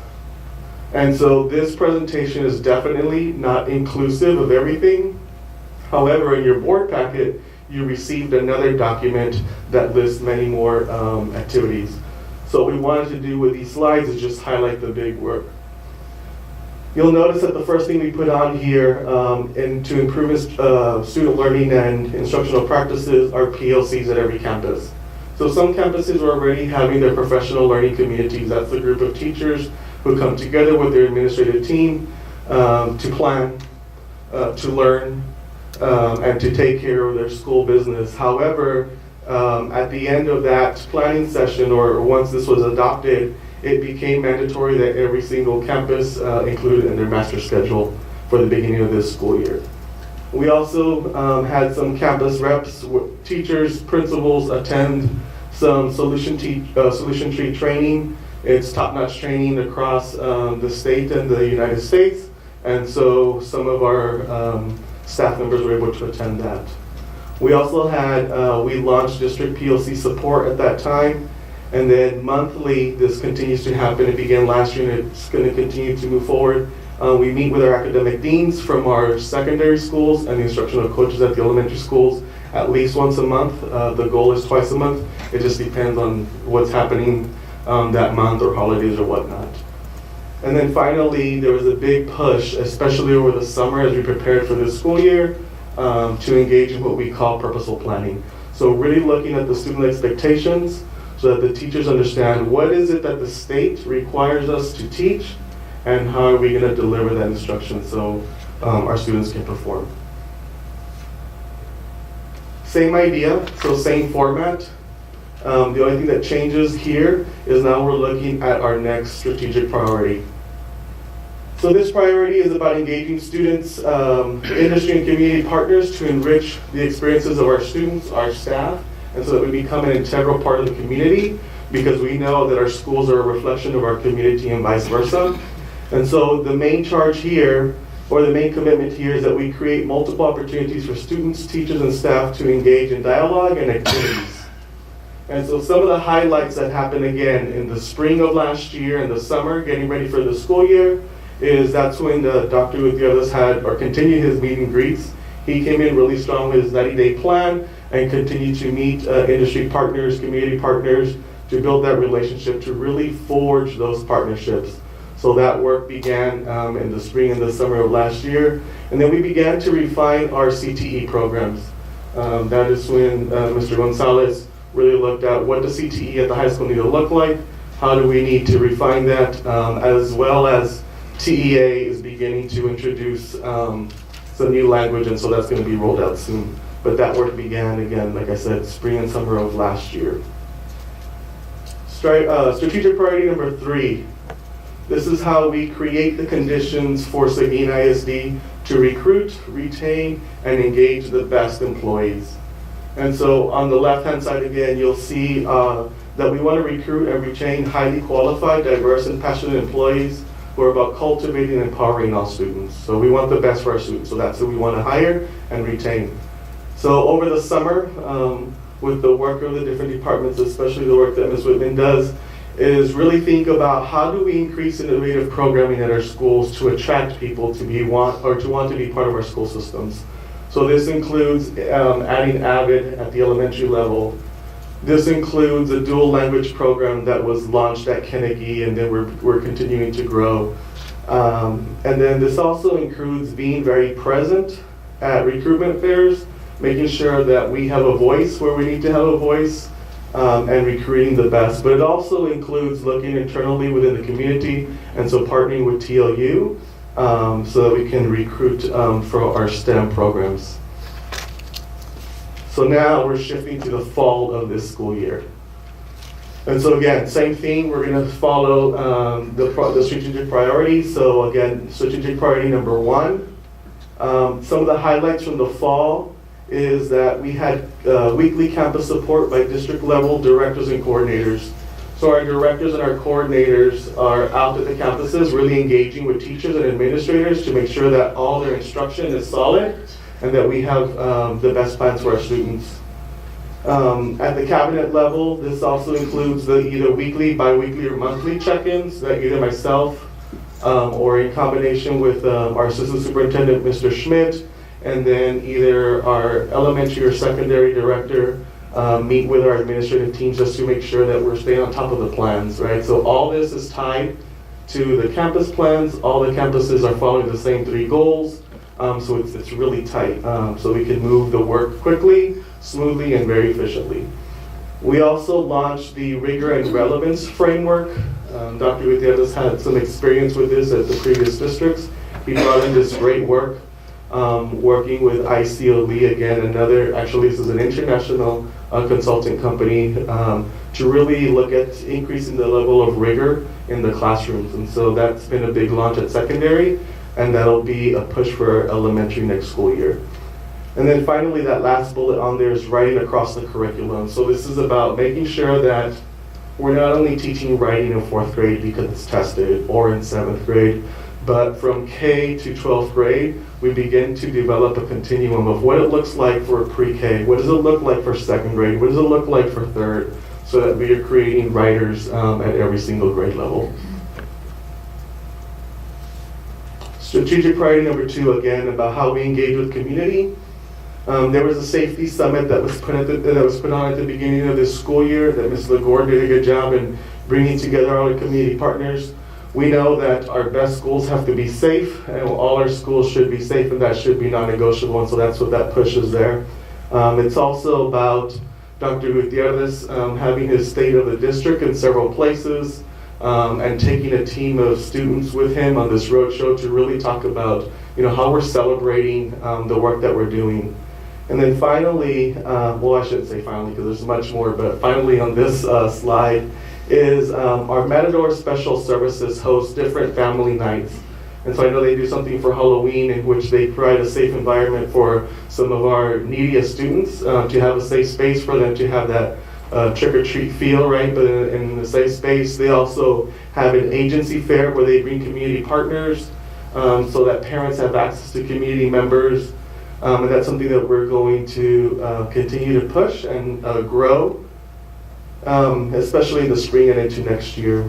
Q: And so this presentation is definitely not inclusive of everything. However, in your board packet, you received another document that lists many more activities. So what we wanted to do with these slides is just highlight the big work. You'll notice that the first thing we put on here to improve student learning and instructional practices are PLCs at every campus. So some campuses are already having their professional learning communities. That's the group of teachers who come together with their administrative team to plan, to learn, and to take care of their school business. However, at the end of that planning session, or once this was adopted, it became mandatory that every single campus included in their master schedule for the beginning of this school year. We also had some campus reps, teachers, principals attend some solution tree training. It's top-notch training across the state and the United States, and so some of our staff members were able to attend that. We also had, we launched district PLC support at that time, and then monthly, this continues to happen. It began last year and it's going to continue to move forward. We meet with our academic deans from our secondary schools and the instructional coaches at the elementary schools at least once a month. The goal is twice a month. It just depends on what's happening that month or holidays or whatnot. And then finally, there was a big push, especially over the summer as we prepared for this school year, to engage in what we call purposeful planning. So really looking at the student expectations so that the teachers understand what is it that the state requires us to teach and how are we going to deliver that instruction so our students can perform. Same idea, so same format. The only thing that changes here is now we're looking at our next strategic priority. So this priority is about engaging students, industry and community partners to enrich the experiences of our students, our staff, and so that we become an integral part of the community, because we know that our schools are a reflection of our community and vice versa. And so the main charge here, or the main commitment here, is that we create multiple opportunities for students, teachers, and staff to engage in dialogue and activities. And so some of the highlights that happened again in the spring of last year and the summer, getting ready for the school year, is that's when Dr. Gutierrez had, or continued his meet and greets. He came in really strong with his 90-day plan and continued to meet industry partners, community partners, to build that relationship, to really forge those partnerships. So that work began in the spring and the summer of last year. And then we began to refine our CTE programs. That is when Mr. Gonzalez really looked at what does CTE at the high school need to look like, how do we need to refine that, as well as TEA is beginning to introduce some new language, and so that's going to be rolled out soon. But that work began again, like I said, spring and summer of last year. Strategic priority number 3. This is how we create the conditions for Seguin ISD to recruit, retain, and engage the best employees. And so on the left-hand side again, you'll see that we want to recruit and retain highly qualified, diverse, and passionate employees who are about cultivating and empowering all students. So we want the best for our students. So that's who we want to hire and retain. So over the summer, with the work of the different departments, especially the work that Ms. Whitman does, is really think about how do we increase innovative programming at our schools to attract people to want to be part of our school systems. So this includes adding AVID at the elementary level. This includes a dual language program that was launched at Kennedy, and then we're continuing to grow. And then this also includes being very present at recruitment fairs, making sure that we have a voice where we need to have a voice, and recruiting the best. But it also includes looking internally within the community, and so partnering with TLU so that we can recruit for our STEM programs. So now we're shifting to the fall of this school year. And so again, same thing, we're going to follow the strategic priorities. So again, strategic priority number 1. Some of the highlights from the fall is that we had weekly campus support by district level directors and coordinators. So our directors and our coordinators are out at the campuses really engaging with teachers and administrators to make sure that all their instruction is solid and that we have the best plans for our students. At the cabinet level, this also includes the either weekly, bi-weekly, or monthly check-ins that either myself or in combination with our assistant superintendent, Mr. Schmidt, and then either our elementary or secondary director meet with our administrative teams just to make sure that we're staying on top of the plans, right? So all this is tied to the campus plans. All the campuses are following the same 3 goals. So it's really tight, so we can move the work quickly, smoothly, and very efficiently. We also launched the rigor and relevance framework. Dr. Gutierrez had some experience with this at the previous districts. He brought in this great work, working with ICOLE, again, actually this is an international consulting company, to really look at increasing the level of rigor in the classrooms. And so that's been a big launch at secondary, and that'll be a push for elementary next school year. And then finally, that last bullet on there is writing across the curriculum. So this is about making sure that we're not only teaching writing in 4th grade because it's tested, or in 7th grade, but from K to 12th grade, we begin to develop a continuum of what it looks like for pre-K, what does it look like for 2nd grade, what does it look like for 3rd, so that we are creating writers at every single grade level. Strategic priority number 2, again, about how we engage with community. There was a safety summit that was put on at the beginning of this school year that Ms. LaGorde did a good job in bringing together all the community partners. We know that our best schools have to be safe, and all our schools should be safe, and that should be non-negotiable, and so that's what that push is there. It's also about Dr. Gutierrez having his state of the district in several places, and taking a team of students with him on this roadshow to really talk about, how we're celebrating the work that we're doing. And then finally, well, I shouldn't say finally because there's much more, but finally on this slide is our Matador Special Services host different family nights. And so I know they do something for Halloween in which they provide a safe environment for some of our neediest students to have a safe space for them to have that trick-or-treat feel, right? But in the safe space, they also have an agency fair where they bring community partners so that parents have access to community members. And that's something that we're going to continue to push and grow, especially in the spring and into next year.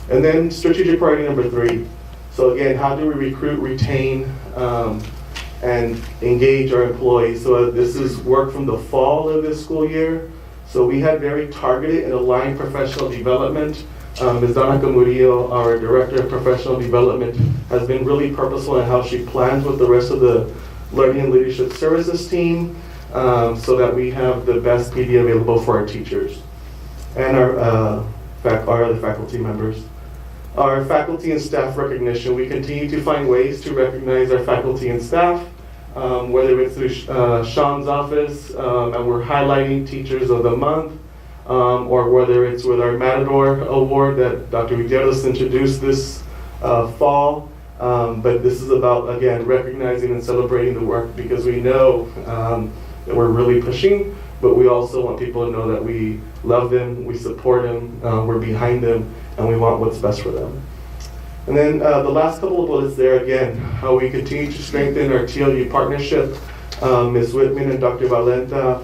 Q: And then strategic priority number 3. So again, how do we recruit, retain, and engage our employees? So this is work from the fall of this school year. So we had very targeted and aligned professional development. Ms. Donica Murillo, our Director of Professional Development, has been really purposeful in how she plans with the rest of the Learning and Leadership Services team so that we have the best PD available for our teachers and our other faculty members. Our faculty and staff recognition, we continue to find ways to recognize our faculty and staff, whether it's through Sean's office, and we're highlighting Teachers of the Month, or whether it's with our Matador Award that Dr. Gutierrez introduced this fall. But this is about, again, recognizing and celebrating the work because we know that we're really pushing, but we also want people to know that we love them, we support them, we're behind them, and we want what's best for them. And then the last couple of bullets there, again, how we continue to strengthen our TLU partnership. Ms. Whitman and Dr. Valenta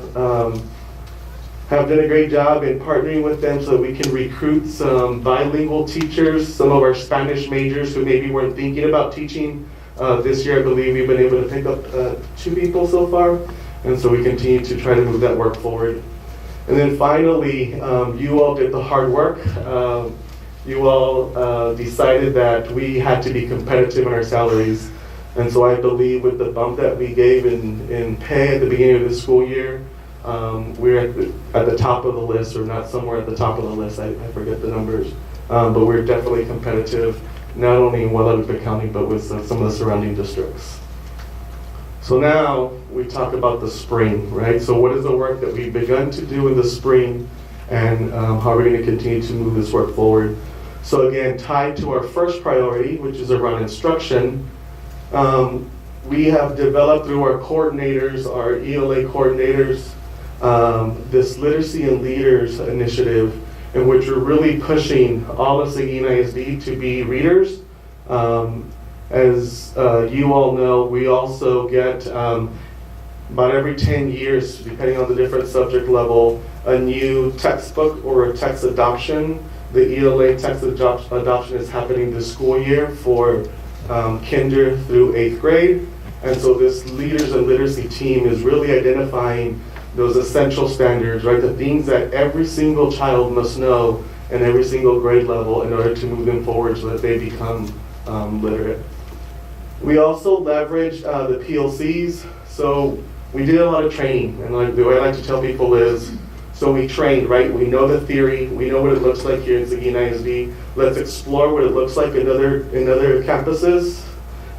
Q: have done a great job in partnering with them so that we can recruit some bilingual teachers, some of our Spanish majors who maybe weren't thinking about teaching. This year, I believe we've been able to pick up 2 people so far, and so we continue to try to move that work forward. And then finally, you all did the hard work. You all decided that we had to be competitive in our salaries. And so I believe with the bump that we gave in pay at the beginning of the school year, we're at the top of the list, or not somewhere at the top of the list, I forget the numbers. But we're definitely competitive, not only in Guadalupe County, but with some of the surrounding districts. So now we talk about the spring, right? So what is the work that we've begun to do in the spring, and how are we going to continue to move this work forward? So again, tied to our first priority, which is around instruction, we have developed through our coordinators, our ELA coordinators, this Literacy and Leaders initiative, in which we're really pushing all of Seguin ISD to be readers. As you all know, we also get about every 10 years, depending on the different subject level, a new textbook or a text adoption. The ELA text adoption is happening this school year for kinder through 8th grade. And so this Leaders and Literacy team is really identifying those essential standards, right? The things that every single child must know in every single grade level in order to move them forward so that they become literate. We also leverage the PLCs. So we did a lot of training, and the way I like to tell people is, so we trained, right? We know the theory, we know what it looks like here in Seguin ISD. Let's explore what it looks like in other campuses,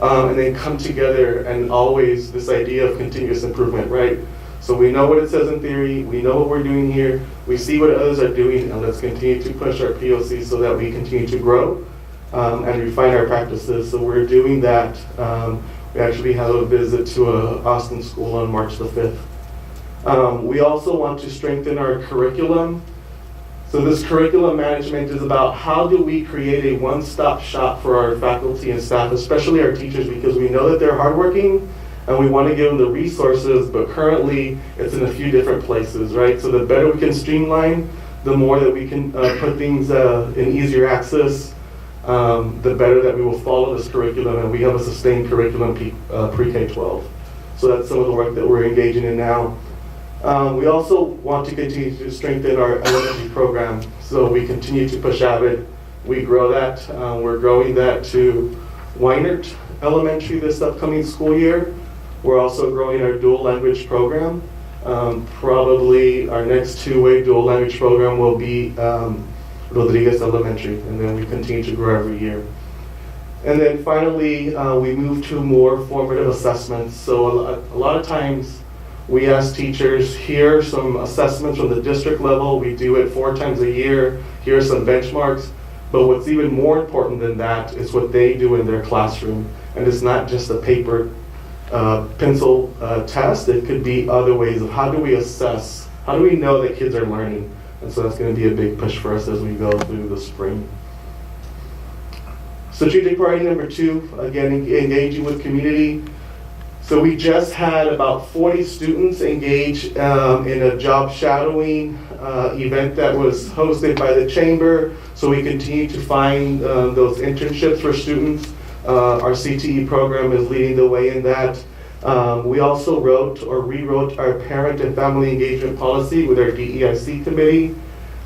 Q: and then come together, and always this idea of continuous improvement, right? So we know what it says in theory, we know what we're doing here, we see what others are doing, and let's continue to push our POCs so that we continue to grow and refine our practices. So we're doing that. We actually have a visit to a Austin school on March the 5th. We also want to strengthen our curriculum. So this curriculum management is about how do we create a one-stop shop for our faculty and staff, especially our teachers, because we know that they're hardworking and we want to give them the resources, but currently it's in a few different places, right? So the better we can streamline, the more that we can put things in easier access, the better that we will follow this curriculum, and we have a sustained curriculum pre-K-12. So that's some of the work that we're engaging in now. We also want to continue to strengthen our elementary program, so we continue to push Avid. We grow that. We're growing that to Weinert Elementary this upcoming school year. We're also growing our dual language program. Probably our next two-way dual language program will be Rodriguez Elementary, and then we continue to grow every year. And then finally, we move to more formative assessments. So a lot of times, we ask teachers, here are some assessments from the district level. We do it 4 times a year. Here are some benchmarks. But what's even more important than that is what they do in their classroom. And it's not just a paper pencil test. It could be other ways of how do we assess, how do we know that kids are learning? And so that's going to be a big push for us as we go through the spring. Strategic priority number 2, again, engaging with community. So we just had about 40 students engage in a job shadowing event that was hosted by the chamber. So we continue to find those internships for students. Our CTE program is leading the way in that. We also wrote or rewrote our parent and family engagement policy with our DEIC committee.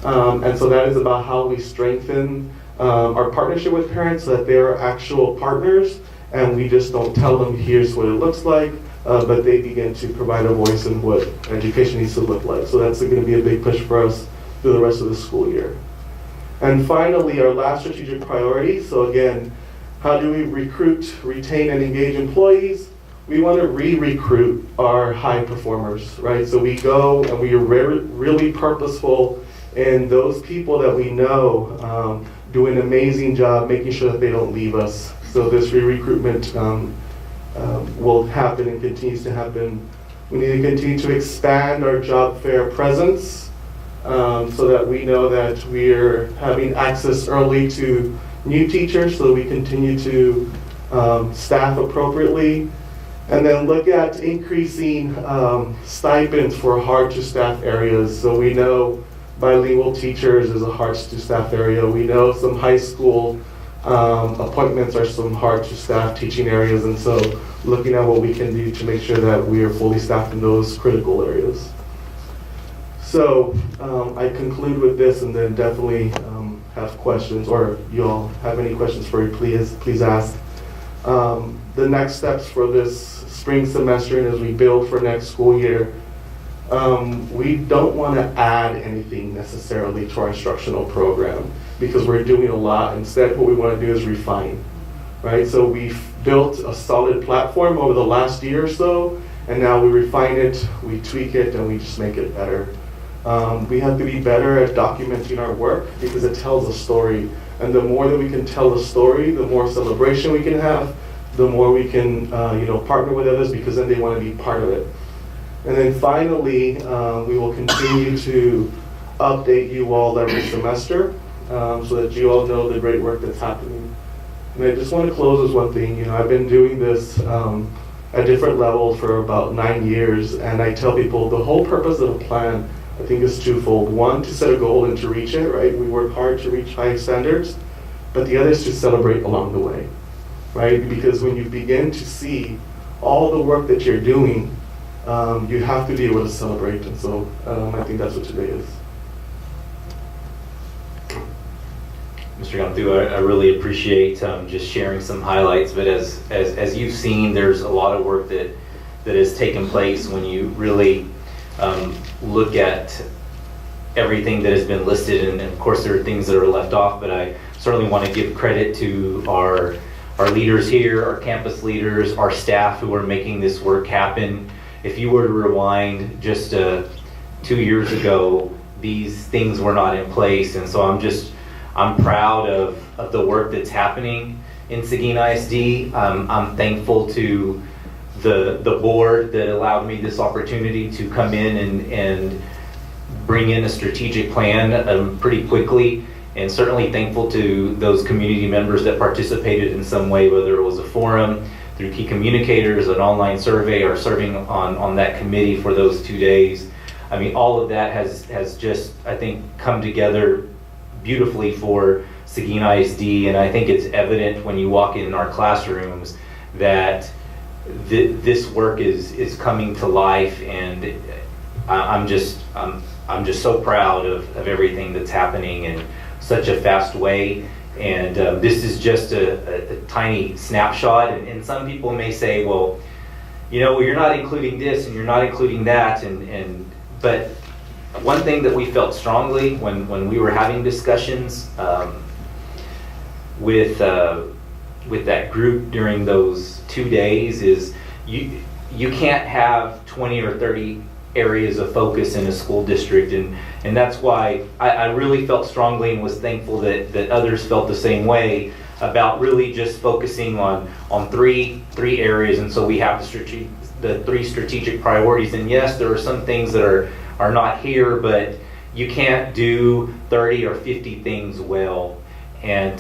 Q: And so that is about how we strengthen our partnership with parents so that they are actual partners. And we just don't tell them, here's what it looks like, but they begin to provide a voice in what education needs to look like. So that's going to be a big push for us through the rest of the school year. And finally, our last strategic priority. So again, how do we recruit, retain, and engage employees? We want to re-recruit our high performers, right? So we go and we are really purposeful in those people that we know do an amazing job making sure that they don't leave us. So this re-recruitment will happen and continues to happen. We need to continue to expand our job fair presence so that we know that we're having access early to new teachers so that we continue to staff appropriately. And then look at increasing stipends for hard-to-staff areas. So we know bilingual teachers is a hard-to-staff area. We know some high school appointments are some hard-to-staff teaching areas, and so looking at what we can do to make sure that we are fully staffed in those critical areas. So I conclude with this, and then definitely have questions, or you all have any questions for me, please ask. The next steps for this spring semester and as we build for next school year, we don't want to add anything necessarily to our instructional program because we're doing a lot. Instead, what we want to do is refine, right? So we've built a solid platform over the last year or so, and now we refine it, we tweak it, and we just make it better. We have to be better at documenting our work because it tells a story. And the more that we can tell the story, the more celebration we can have, the more we can partner with others because then they want to be part of it. And then finally, we will continue to update you all every semester so that you all know the great work that's happening. And I just want to close with one thing. I've been doing this at different levels for about 9 years, and I tell people the whole purpose of a plan, I think, is twofold. One, to set a goal and to reach it, right? We work hard to reach high standards, but the other is to celebrate along the way, right? Because when you begin to see all the work that you're doing, you have to be able to celebrate, and so I think that's what today is.
C: Mr. Gamtu, I really appreciate just sharing some highlights, but as you've seen, there's a lot of work that has taken place when you really look at everything that has been listed, and of course there are things that are left off, but I certainly want to give credit to our leaders here, our campus leaders, our staff who are making this work happen. If you were to rewind just 2 years ago, these things were not in place, and so I'm proud of the work that's happening in Seguin ISD. I'm thankful to the board that allowed me this opportunity to come in and bring in a strategic plan pretty quickly, and certainly thankful to those community members that participated in some way, whether it was a forum, through key communicators, an online survey, or serving on that committee for those 2 days. I mean, all of that has just, I think, come together beautifully for Seguin ISD, and I think it's evident when you walk in our classrooms that this work is coming to life, and I'm just so proud of everything that's happening in such a fast way. And this is just a tiny snapshot, and some people may say, well, you're not including this and you're not including that, but one thing that we felt strongly when we were having discussions with that group during those 2 days is you can't have 20 or 30 areas of focus in a school district, and that's why I really felt strongly and was thankful that others felt the same way about really just focusing on three areas. And so we have the 3 strategic priorities, and yes, there are some things that are not here, but you can't do 30 or 50 things well. And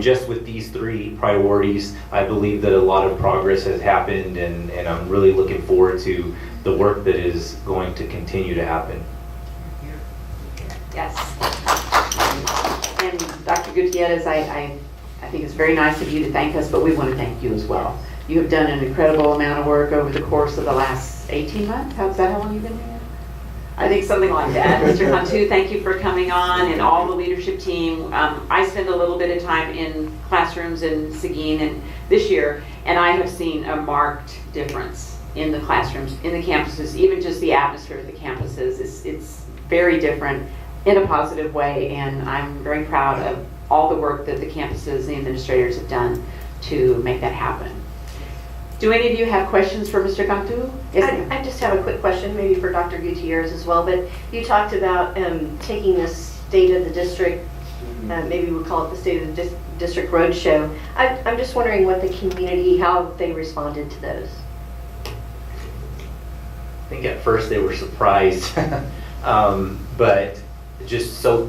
C: just with these 3 priorities, I believe that a lot of progress has happened, and I'm really looking forward to the work that is going to continue to happen.
A: Yes. And Dr. Gutierrez, I think it's very nice of you to thank us, but we want to thank you as well. You have done an incredible amount of work over the course of the last 18 months. Is that how long you've been here? I think something like that. Mr. Cantu, thank you for coming on, and all the leadership team. I spend a little bit of time in classrooms in Seguin and this year, and I have seen a marked difference in the classrooms, in the campuses, even just the atmosphere of the campuses. It's very different in a positive way, and I'm very proud of all the work that the campuses, the administrators have done to make that happen. Do any of you have questions for Mr. Cantu? Yes,
D: I just have a quick question, maybe for Dr. Gutierrez as well, but you talked about taking the state of the district, maybe we'll call it the state of the district roadshow. I'm just wondering what the community, how they responded to those.
C: I think at first they were surprised, but just so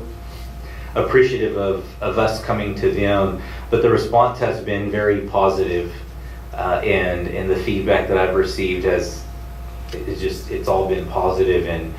C: appreciative of us coming to them. But the response has been very positive. and the feedback that I've received it's all been positive, and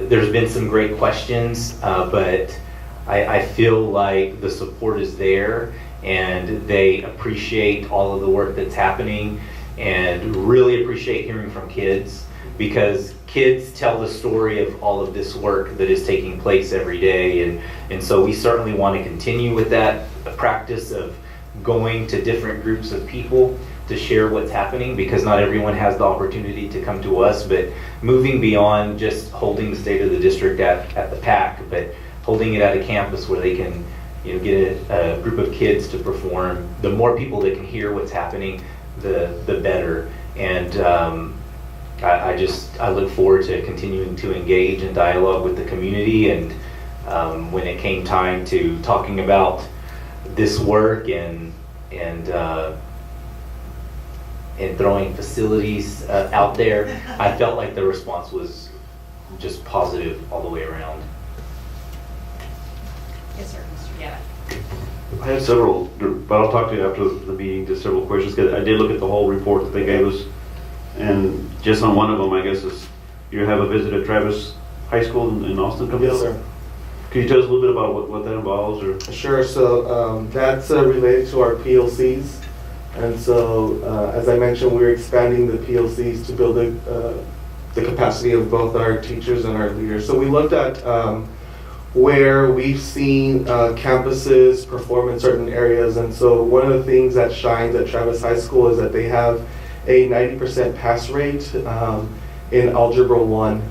C: there's been some great questions, but I feel like the support is there, and they appreciate all of the work that's happening, and really appreciate hearing from kids, because kids tell the story of all of this work that is taking place every day, and so we certainly want to continue with that practice of going to different groups of people to share what's happening, because not everyone has the opportunity to come to us, but moving beyond just holding the state of the district at the PAC, but holding it at a campus where they can get a group of kids to perform. The more people that can hear what's happening, the better. And I look forward to continuing to engage in dialogue with the community. And when it came time to talking about this work and throwing facilities out there, I felt like the response was just positive all the way around.
F: Yes, sir, Mr. Gabbard.
J: I have several, but I'll talk to you after the meeting, just several questions, because I did look at the whole report that they gave us, and just on one of them, I guess, is you have a visit at Travis High School in Austin coming up?
Q: Yes, sir.
J: Can you tell us a little bit about what that involves? Or?
Q: Sure. So that's related to our PLCs. And so, as I mentioned, we're expanding the PLCs to build the capacity of both our teachers and our leaders. So we looked at where we've seen campuses perform in certain areas. And so one of the things that shines at Travis High School is that they have a 90% pass rate in Algebra 1.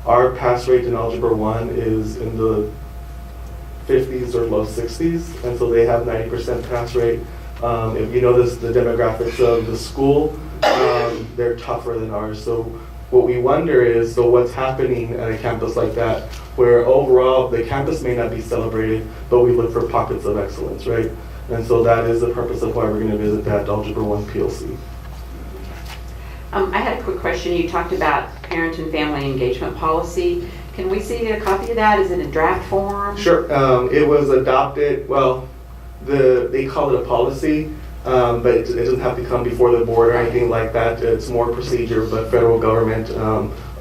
Q: Our pass rate in Algebra 1 is in the 50s or low 60s, and so they have 90% pass rate. If you notice the demographics of the school, they're tougher than ours. So what we wonder is, so what's happening at a campus like that, where overall the campus may not be celebrated, but we look for pockets of excellence, right? And so that is the purpose of why we're going to visit that Algebra 1 PLC.
A: I had a quick question. You talked about parent and family engagement policy. Can we see a copy of that? Is it in draft form?
Q: Sure. It was adopted, well, they call it a policy, but it doesn't have to come before the board or anything like that. It's more procedure, but federal government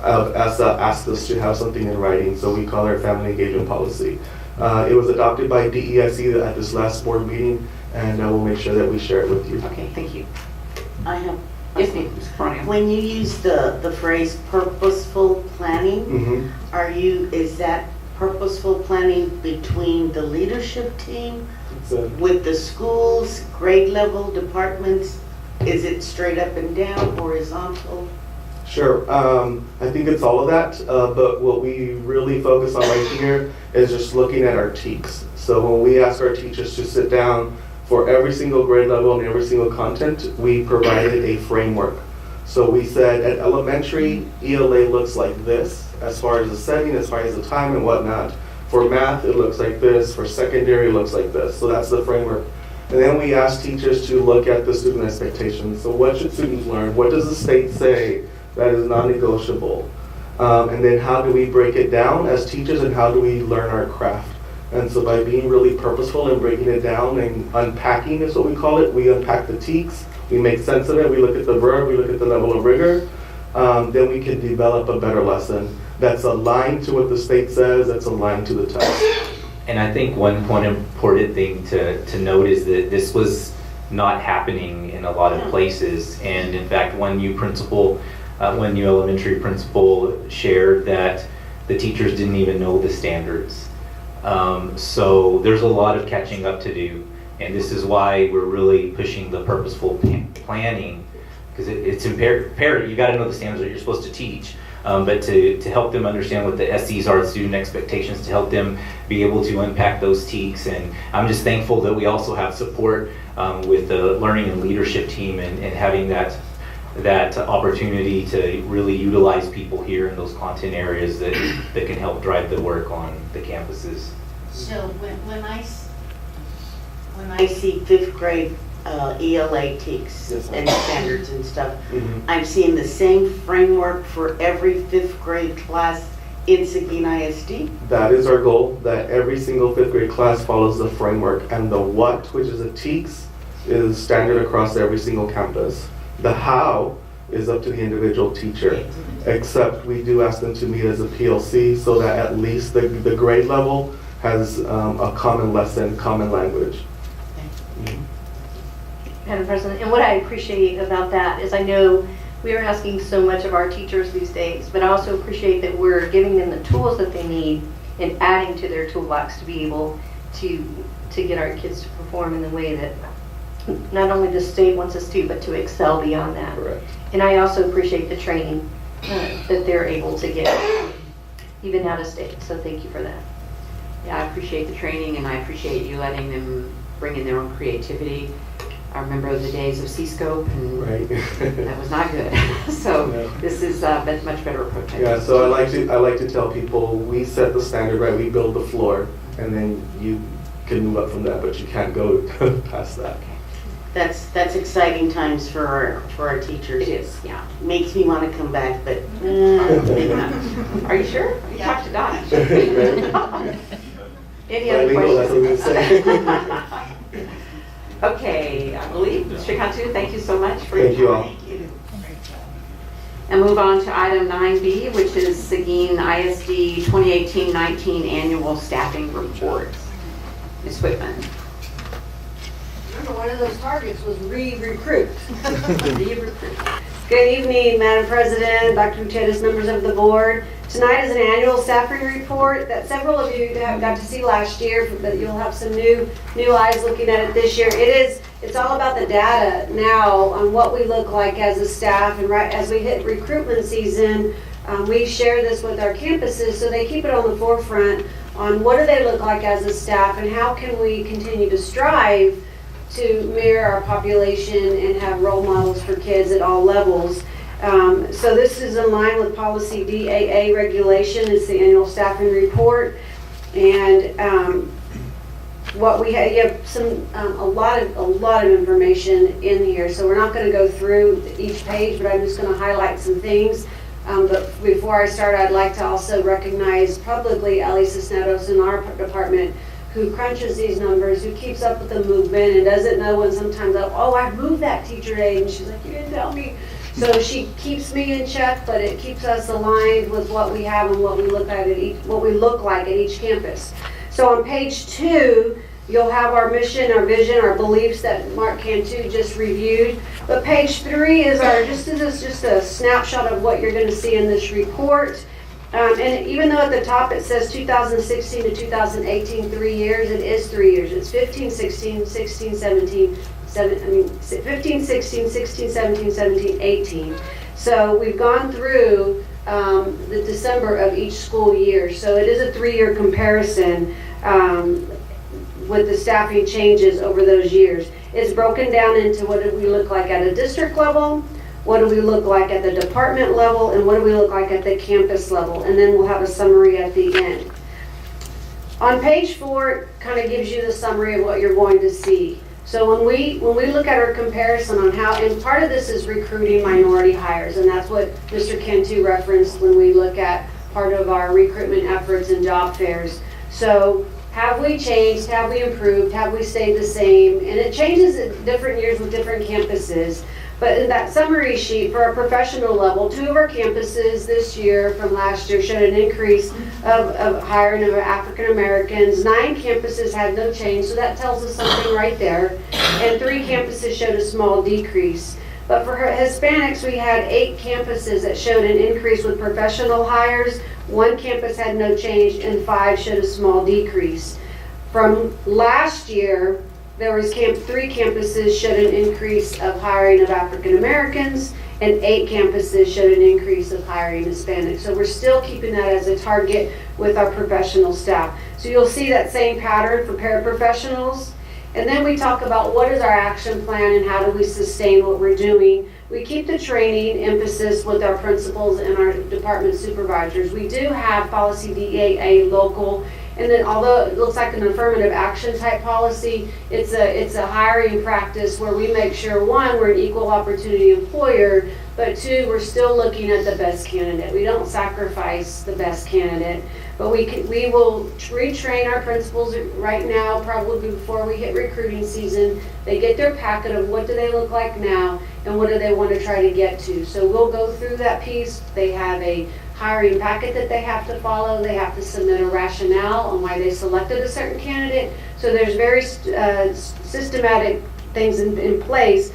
Q: asked us to have something in writing, so we call it our family engagement policy. It was adopted by DEIC at this last board meeting, and we'll make sure that we share it with you.
A: Okay, thank you.
I: I have.
A: Yes, ma'am, Ms. Cronin.
I: When you use the phrase purposeful planning, is that purposeful planning between the leadership team, with the schools, grade level, departments? Is it straight up and down, horizontal?
Q: Sure. I think it's all of that, but what we really focus on right here is just looking at our TEKs. So when we ask our teachers to sit down for every single grade level and every single content, we provided a framework. So we said at elementary, ELA looks like this, as far as the setting, as far as the time and whatnot. For math, it looks like this. For secondary, it looks like this. So that's the framework. And then we asked teachers to look at the student expectations. So what should students learn? What does the state say that is non-negotiable? And then how do we break it down as teachers, and how do we learn our craft? And so by being really purposeful and breaking it down and unpacking is what we call it. We unpack the TEKs, we make sense of it, we look at the verb, we look at the level of rigor, then we can develop a better lesson that's aligned to what the state says, that's aligned to the test.
C: And I think one important thing to note is that this was not happening in a lot of places. And in fact, one new elementary principal shared that the teachers didn't even know the standards. So there's a lot of catching up to do, and this is why we're really pushing the purposeful planning, because it's imperative. You got to know the standards that you're supposed to teach, but to help them understand what the SCs are, the student expectations, to help them be able to unpack those TEKs. And I'm just thankful that we also have support with the learning and leadership team, and having that opportunity to really utilize people here in those content areas that can help drive the work on the campuses.
I: So when I see fifth grade ELA TEKs and standards and stuff, I'm seeing the same framework for every fifth grade class in Seguin ISD?
Q: That is our goal, that every single fifth grade class follows the framework, and the what, which is the TEKs, is standard across every single campus. The how is up to the individual teacher, except we do ask them to meet as a PLC so that at least the grade level has a common lesson, common language.
D: Madam President, and what I appreciate about that is I know we are asking so much of our teachers these days, but I also appreciate that we're giving them the tools that they need and adding to their toolbox to be able to get our kids to perform in the way that not only the state wants us to, but to excel beyond that.
Q: Correct.
D: And I also appreciate the training that they're able to get, even out of state. So thank you for that.
A: Yeah, I appreciate the training, and I appreciate you letting them bring in their own creativity. I remember the days of C-scope, and
Q: Right.
A: that was not good. So
Q: No.
A: this is a much better approach.
Q: Yeah, so I like to tell people, we set the standard, right? We build the floor, and then you can move up from that, but you can't go past that.
I: That's exciting times for our teachers.
A: It is, yeah.
I: Makes me want to come back, but maybe not.
A: Are you sure? You talked to Donna. Any other
Q: Bilingual, that's what I'm
A: questions?
Q: gonna say.
A: Okay, I believe, Mr. Cantu, thank you so much for
Q: Thank you all.
A: And move on to item 9B, which is Seguin ISD 2018-19 Annual Staffing Report. Ms. Whitman.
R: Remember, one of those targets was re-recruit.
A: Re-recruit.
R: Good evening, Madam President, Dr. Gutierrez, members of the board. Tonight is an annual staffing report that several of you have got to see last year, but you'll have some new eyes looking at it this year. It's all about the data now on what we look like as a staff, and right as we hit recruitment season, we share this with our campuses so they keep it on the forefront on what do they look like as a staff and how can we continue to strive to mirror our population and have role models for kids at all levels. So this is in line with policy DAA regulation. It's the annual staffing report. And what we have, you have some a lot of information in here. So we're not going to go through each page, but I'm just going to highlight some things. But before I start, I'd like to also recognize publicly Ellie Cisneros in our department, who crunches these numbers, who keeps up with the movement and doesn't know when sometimes, oh, I moved that teacher aide, and she's like, you didn't tell me. So she keeps me in check, but it keeps us aligned with what we have and what we look at what we look like at each campus. So on page 2, you'll have our mission, our vision, our beliefs that Mark Cantu just reviewed. But page 3 is just a snapshot of what you're going to see in this report. And even though at the top it says 2016 to 2018, 3 years, it is 3 years. It's 15, 16, 16, 17, 15, 16, 16, 17, 17, 18. So we've gone through the December of each school year. So it is a 3-year comparison with the staffing changes over those years. It's broken down into what do we look like at a district level, what do we look like at the department level, and what do we look like at the campus level, and then we'll have a summary at the end. On page 4, it kind of gives you the summary of what you're going to see. So when we look at our comparison on how, and part of this is recruiting minority hires, and that's what Mr. Cantu referenced when we look at part of our recruitment efforts and job fairs. So have we changed? Have we improved? Have we stayed the same? And it changes at different years with different campuses. But in that summary sheet for our professional level, 2 of our campuses this year from last year showed an increase of hiring of African Americans. 9 campuses had no change, so that tells us something right there. And 3 campuses showed a small decrease. But for Hispanics, we had 8 campuses that showed an increase with professional hires. 1 campus had no change, and 5 showed a small decrease. From last year, there was 3 campuses showed an increase of hiring of African Americans, and 8 campuses showed an increase of hiring Hispanics. So we're still keeping that as a target with our professional staff. So you'll see that same pattern for paraprofessionals. And then we talk about what is our action plan and how do we sustain what we're doing. We keep the training emphasis with our principals and our department supervisors. We do have policy DAA local, And then although it looks like an affirmative action type policy, it's a hiring practice where we make sure, one, we're an equal opportunity employer, but two, we're still looking at the best candidate. We don't sacrifice the best candidate, but we will retrain our principals right now, probably before we hit recruiting season. They get their packet of what do they look like now and what do they want to try to get to. So we'll go through that piece. They have a hiring packet that they have to follow. They have to submit a rationale on why they selected a certain candidate. So there's very systematic things in place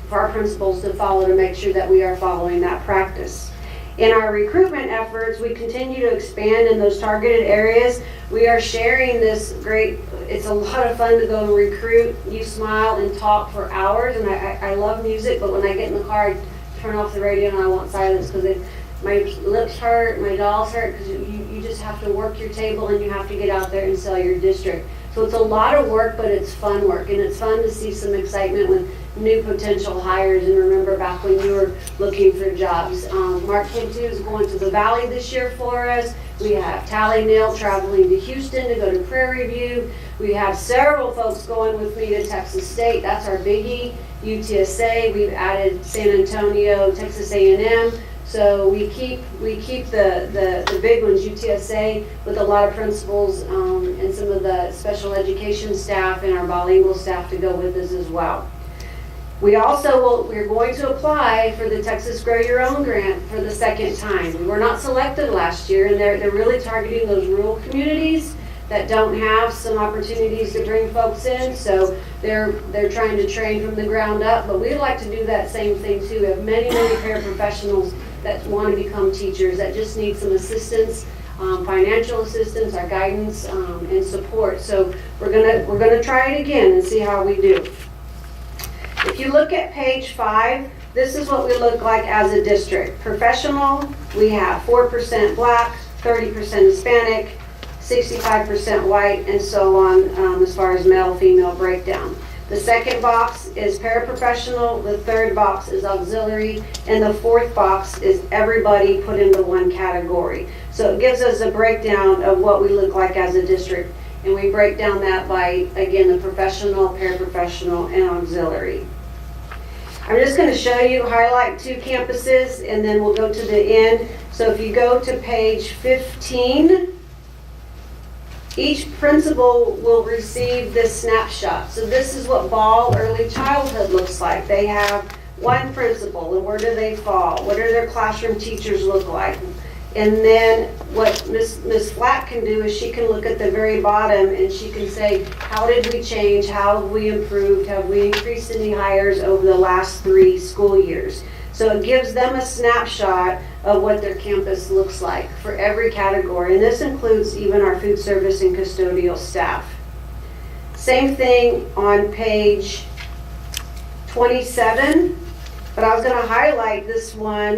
R: for our principals to follow to make sure that we are following that practice. In our recruitment efforts, we continue to expand in those targeted areas. We are sharing this great, it's a lot of fun to go and recruit. You smile and talk for hours, and I love music, but when I get in the car, I turn off the radio and I want silence because my lips hurt, my jaws hurt, because you just have to work your table and you have to get out there and sell your district. So it's a lot of work, but it's fun work, and it's fun to see some excitement with new potential hires. And remember back when you were looking for jobs. Mark Kintu is going to the Valley this year for us. We have Tally Neal traveling to Houston to go to Prairie View. We have several folks going with me to Texas State. That's our biggie. UTSA, we've added San Antonio, Texas A&M. So we keep the big ones, UTSA, with a lot of principals and some of the special education staff and our bilingual staff to go with us as well. We also we're going to apply for the Texas Grow Your Own grant for the second time. We were not selected last year, and they're really targeting those rural communities that don't have some opportunities to bring folks in. So they're trying to train from the ground up, but we'd like to do that same thing too. We have many paraprofessionals that want to become teachers that just need some assistance, financial assistance, our guidance, and support. So we're gonna try it again and see how we do. If you look at page 5, this is what we look like as a district. Professional, we have 4% Black, 30% Hispanic, 65% white, and so on as far as male-female breakdown. The second box is paraprofessional, the third box is auxiliary, and the fourth box is everybody put into one category. So it gives us a breakdown of what we look like as a district, and we break down that by, again, the professional, paraprofessional, and auxiliary. I'm just going to show you, highlight 2 campuses, and then we'll go to the end. So if you go to page 15, each principal will receive this snapshot. So this is what Ball Early Childhood looks like. They have one principal, and where do they fall? What do their classroom teachers look like? And then what Ms. Flack can do is she can look at the very bottom and she can say, how did we change? How have we improved? Have we increased any hires over the last 3 school years? So it gives them a snapshot of what their campus looks like for every category. And this includes even our food service and custodial staff. Same thing on page 27. But I was going to highlight this one.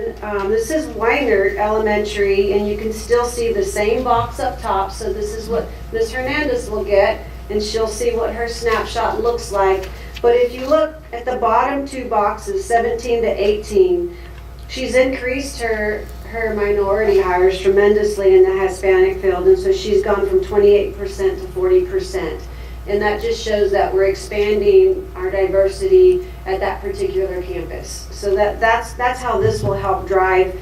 R: This is Weiner Elementary, and you can still see the same box up top. So this is what Ms. Hernandez will get, and she'll see what her snapshot looks like. But if you look at the bottom 2 boxes, 17 to 18, she's increased her minority hires tremendously in the Hispanic field, and so she's gone from 28% to 40%. And that just shows that we're expanding our diversity at that particular campus. So that's how this will help drive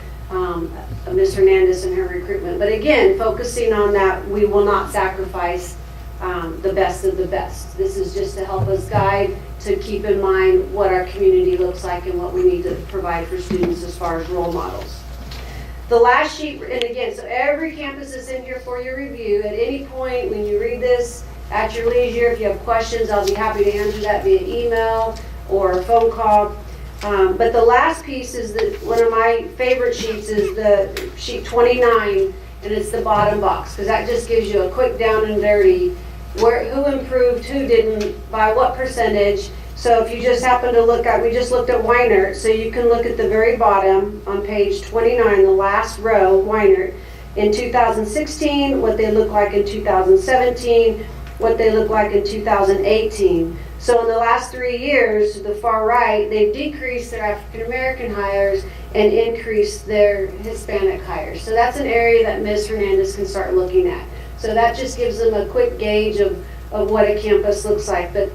R: Ms. Hernandez and her recruitment. But again, focusing on that, we will not sacrifice the best of the best. This is just to help us guide to keep in mind what our community looks like and what we need to provide for students as far as role models. The last sheet, and again, so every campus is in here for your review. At any point when you read this, at your leisure, if you have questions, I'll be happy to answer that via email or phone call. But the last piece is one of my favorite sheets is the sheet 29, and it's the bottom box, because that just gives you a quick down and dirty, who improved, who didn't, by what percentage. So if you just happen to look at, we just looked at Weiner, so you can look at the very bottom on page 29, the last row, Weiner, in 2016, what they look like in 2017, what they look like in 2018. So in the last 3 years, to the far right, they've decreased their African American hires and increased their Hispanic hires. So that's an area that Ms. Hernandez can start looking at. So that just gives them a quick gauge of what a campus looks like. But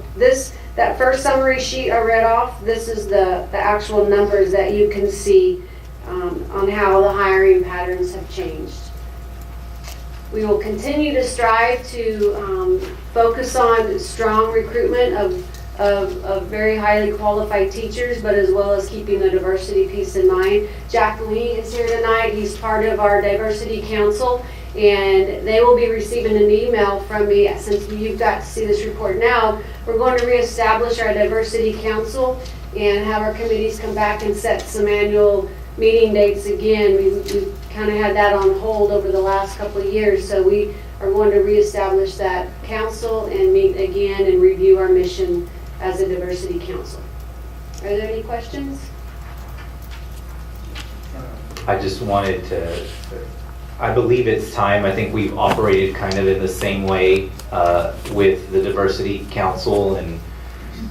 R: that first summary sheet I read off, this is the actual numbers that you can see on how the hiring patterns have changed. We will continue to strive to focus on strong recruitment of very highly qualified teachers, but as well as keeping the diversity piece in mind. Jack Lee is here tonight. He's part of our Diversity Council, and they will be receiving an email from me. Since you've got to see this report now, we're going to reestablish our Diversity Council and have our committees come back and set some annual meeting dates again. We've kind of had that on hold over the last couple of years, so we are going to reestablish that council and meet again and review our mission as a diversity council. Are there any questions?
C: I just wanted to, I believe it's time. I think we've operated kind of in the same way with the Diversity Council, and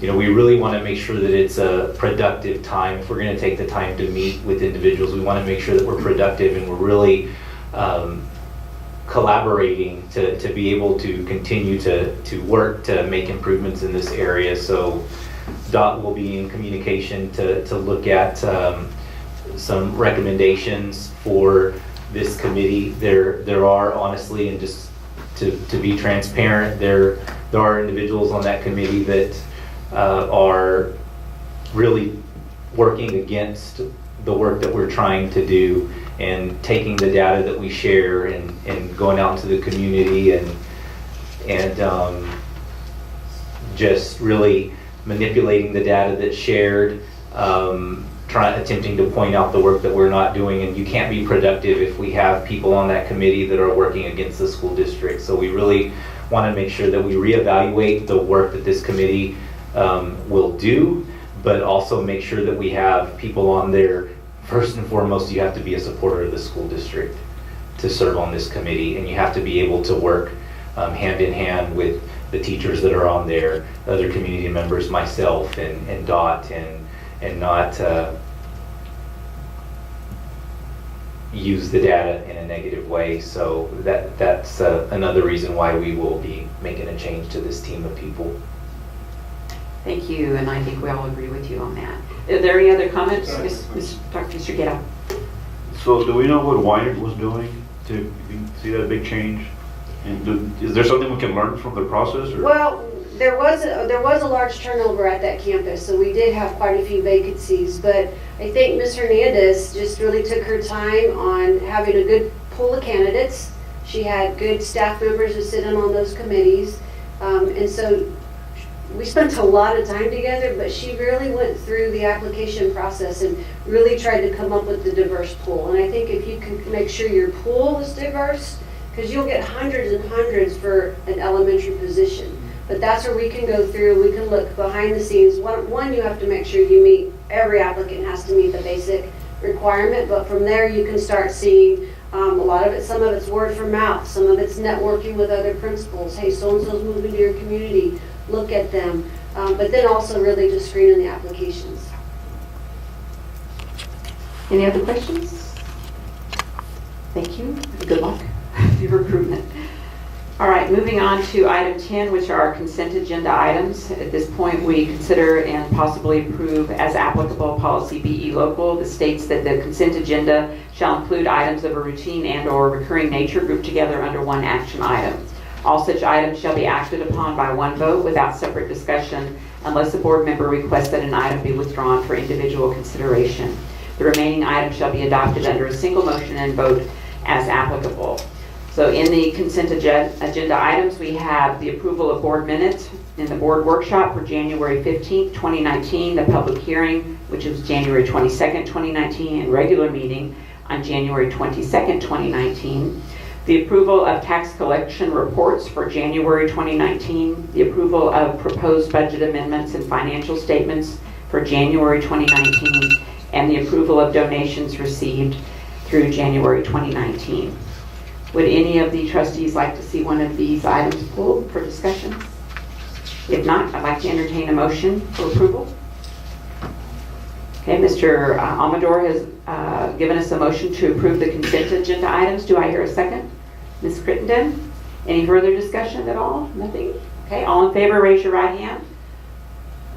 C: we really want to make sure that it's a productive time. If we're going to take the time to meet with individuals, we want to make sure that we're productive and we're really collaborating to be able to continue to work to make improvements in this area. So DOT will be in communication to look at some recommendations for this committee. There are honestly, and just to be transparent, there are individuals on that committee that are really working against the work that we're trying to do, and taking the data that we share and going out into the community and just really manipulating the data that's shared, attempting to point out the work that we're not doing. And you can't be productive if we have people on that committee that are working against the school district. So we really want to make sure that we reevaluate the work that this committee will do, but also make sure that we have people on there. First and foremost, you have to be a supporter of the school district to serve on this committee, and you have to be able to work hand in hand with the teachers that are on there, other community members, myself, and DOT, and not use the data in a negative way. So that's another reason why we will be making a change to this team of people.
A: Thank you, and I think we all agree with you on that. Are there any other comments, Dr. Guerra?
J: So do we know what Weiner was doing to see that big change? And is there something we can learn from the process? Or?
R: Well, there was a large turnover at that campus, so we did have quite a few vacancies. But I think Ms. Hernandez just really took her time on having a good pool of candidates. She had good staff members who sit in on those committees, and so we spent a lot of time together, but she really went through the application process and really tried to come up with the diverse pool. And I think if you can make sure your pool is diverse, because you'll get hundreds and hundreds for an elementary position. But that's where we can go through, we can look behind the scenes. One, you have to make sure you meet, every applicant has to meet the basic requirement, but from there you can start seeing a lot of it, some of it's word of mouth, some of it's networking with other principals. Hey, so-and-so's moving to your community. Look at them, but then also really just screening the applications.
A: Any other questions? Thank you. Good luck with your recruitment. All right, moving on to item 10, which are our consent agenda items. At this point, we consider and possibly approve as applicable policy BE local that states that the consent agenda shall include items of a routine and/or recurring nature grouped together under one action item. All such items shall be acted upon by one vote without separate discussion unless a board member requests that an item be withdrawn for individual consideration. The remaining items shall be adopted under a single motion and vote as applicable. So in the consent agenda items, we have the approval of board minutes in the board workshop for January 15th, 2019, the public hearing, which was January 22nd, 2019, and regular meeting on January 22nd, 2019. The approval of tax collection reports for January 2019, the approval of proposed budget amendments and financial statements for January 2019, and the approval of donations received through January 2019. Would any of the trustees like to see one of these items pulled for discussion? If not, I'd like to entertain a motion for approval. Okay, Mr. Amador has given us a motion to approve the consent agenda items. Do I hear a second? Ms. Crittenden? Any further discussion at all? Nothing? Okay, all in favor, raise your right hand.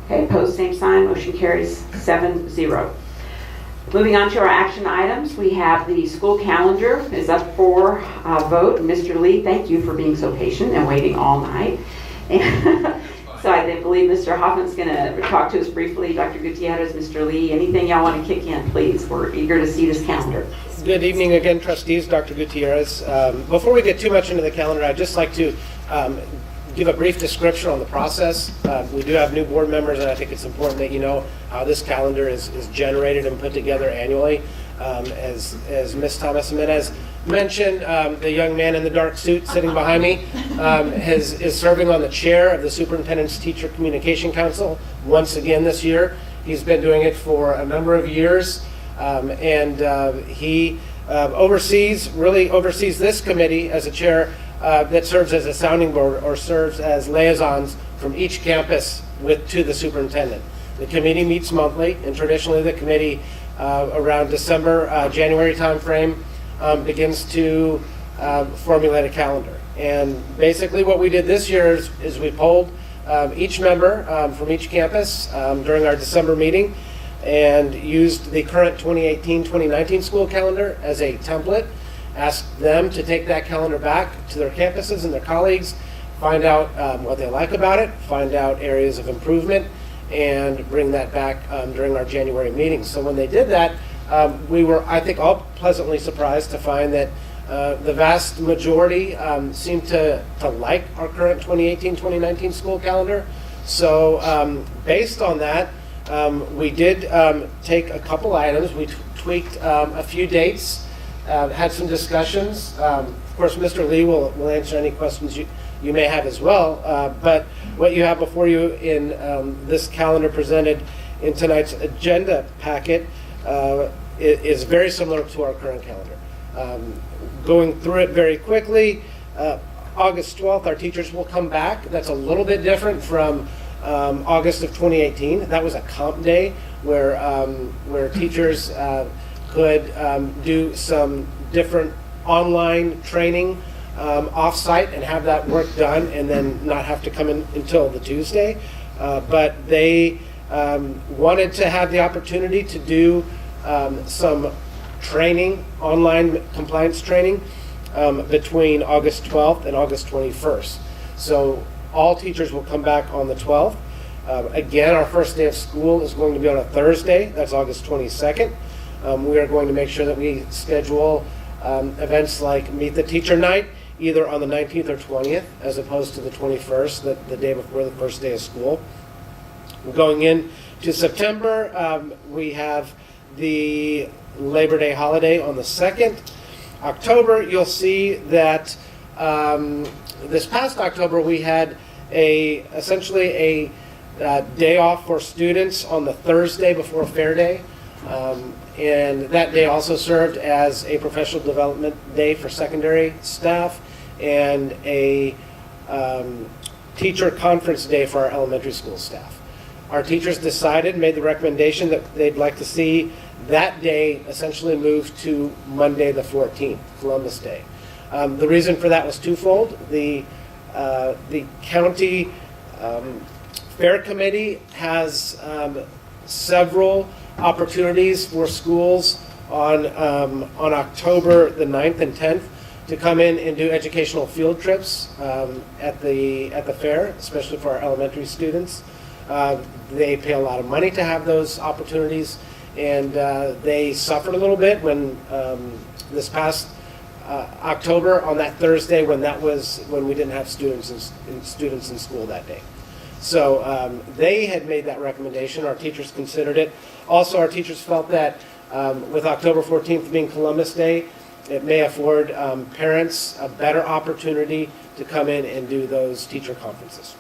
A: Okay, opposed, same sign. Motion carries 7-0. Moving on to our action items, we have the school calendar is up for vote. Mr. Lee, thank you for being so patient and waiting all night. And so I believe Mr. Hoffman's going to talk to us briefly. Dr. Gutierrez, Mr. Lee, anything y'all want to kick in, please. We're eager to see this calendar.
S: Good evening again, trustees. Dr. Gutierrez. Before we get too much into the calendar, I'd just like to give a brief description on the process. We do have new board members, and I think it's important that you know how this calendar is generated and put together annually. As Ms. Thomas Jimenez mentioned, the young man in the dark suit sitting behind me is serving on the chair of the Superintendent's Teacher Communication Council once again this year. He's been doing it for a number of years, and he oversees this committee as a chair that serves as a sounding board or serves as liaisons from each campus to the superintendent. The committee meets monthly, and traditionally the committee around December, January timeframe begins to formulate a calendar. And basically what we did this year is we polled each member from each campus during our December meeting and used the current 2018-2019 school calendar as a template, asked them to take that calendar back to their campuses and their colleagues, find out what they like about it, find out areas of improvement, and bring that back during our January meetings. So when they did that, we were, I think, all pleasantly surprised to find that the vast majority seemed to like our current 2018-2019 school calendar. So based on that, we did take a couple items. We tweaked a few dates, had some discussions. Of course, Mr. Lee will answer any questions you may have as well. But what you have before you in this calendar presented in tonight's agenda packet is very similar to our current calendar. Going through it very quickly, August 12th, our teachers will come back. That's a little bit different from August of 2018. That was a comp day where teachers could do some different online training off-site and have that work done and then not have to come in until the Tuesday. But they wanted to have the opportunity to do some training, online compliance training between August 12th and August 21st. So all teachers will come back on the 12th. Again, our first day of school is going to be on a Thursday. That's August 22nd. We are going to make sure that we schedule events like Meet the Teacher Night, either on the 19th or 20th, as opposed to the 21st, the day before the first day of school. Going into September, we have the Labor Day holiday on the 2nd. October, you'll see that this past October we had essentially a day off for students on the Thursday before Fair Day. And that day also served as a professional development day for secondary staff and a teacher conference day for our elementary school staff. Our teachers made the recommendation that they'd like to see that day essentially moved to Monday the 14th, Columbus Day. The reason for that was twofold. The county fair committee has several opportunities for schools on October the 9th and 10th to come in and do educational field trips at the fair, especially for our elementary students. They pay a lot of money to have those opportunities, and they suffered a little bit when this past October on that Thursday when we didn't have students in school that day. So they had made that recommendation. Our teachers considered it. Also, our teachers felt that with October 14th being Columbus Day, it may afford parents a better opportunity to come in and do those teacher conferences.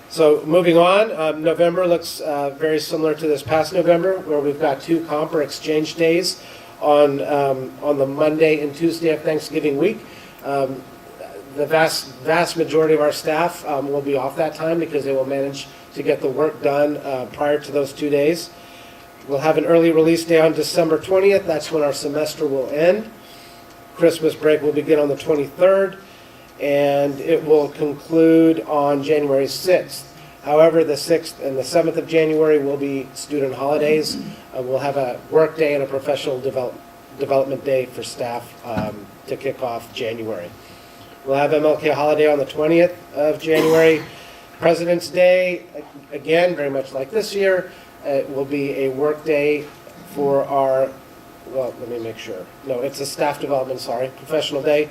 S: So moving on, November looks very similar to this past November, where we've got two comp or exchange days on the Monday and Tuesday of Thanksgiving week. The vast majority of our staff will be off that time because they will manage to get the work done prior to those 2 days. We'll have an early release day on December 20th. That's when our semester will end. Christmas break will begin on the 23rd, and it will conclude on January 6th. However, the 6th and the 7th of January will be student holidays. We'll have a work day and a professional development day for staff to kick off January. We'll have MLK holiday on the 20th of January. President's Day, again, very much like this year, it will be a work day for our, well, let me make sure. No, it's a staff development, sorry, professional day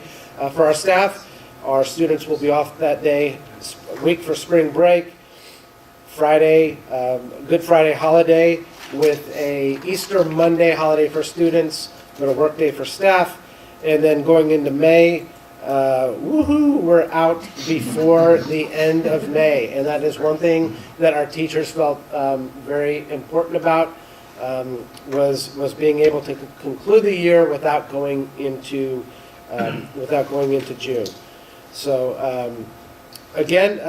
S: for our staff. Our students will be off that day, a week for spring break. Friday, Good Friday holiday with a Easter Monday holiday for students, but a work day for staff. And then going into May, woohoo, we're out before the end of May. And that is one thing that our teachers felt very important about, was being able to conclude the year without going into June. So again,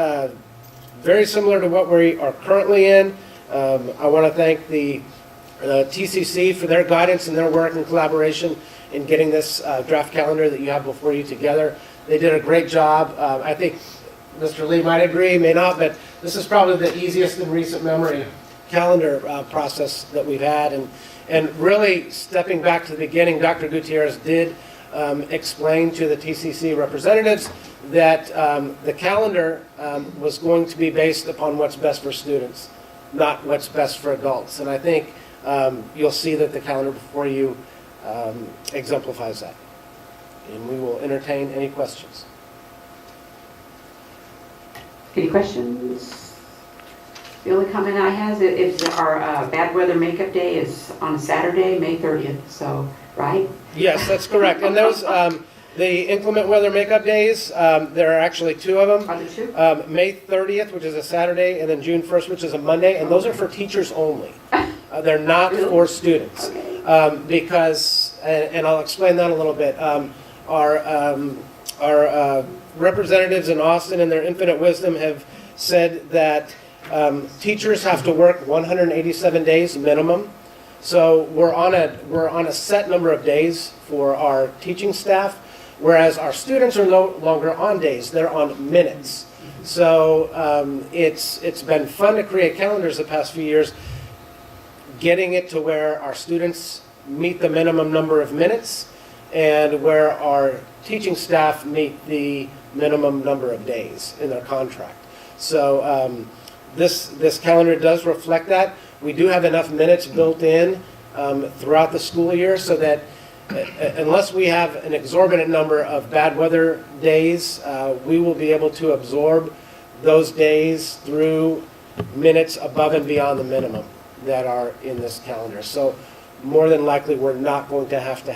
S: very similar to what we are currently in. I want to thank the TCC for their guidance and their work and collaboration in getting this draft calendar that you have before you together. They did a great job. I think Mr. Lee might agree, may not, but this is probably the easiest in recent memory calendar process that we've had. And really stepping back to the beginning, Dr. Gutierrez did explain to the TCC representatives that the calendar was going to be based upon what's best for students, not what's best for adults. And I think you'll see that the calendar before you exemplifies that. And we will entertain any questions.
A: Any questions? The only comment I have is our bad weather makeup day is on Saturday, May 30th, so, right?
S: Yes, that's correct. And those, the inclement weather makeup days, there are actually two of them.
A: Are there two?
S: May 30th, which is a Saturday, and then June 1st, which is a Monday, and those are for teachers only. They're not
A: Really?
S: for students.
A: Okay.
S: Because, and I'll explain that a little bit, our representatives in Austin, in their infinite wisdom, have said that teachers have to work 187 days minimum. So we're on a set number of days for our teaching staff, whereas our students are no longer on days, they're on minutes. So it's been fun to create calendars the past few years, getting it to where our students meet the minimum number of minutes and where our teaching staff meet the minimum number of days in their contract. So this calendar does reflect that. We do have enough minutes built in throughout the school year so that unless we have an exorbitant number of bad weather days, we will be able to absorb those days through minutes above and beyond the minimum that are in this calendar. So more than likely, we're not going to have,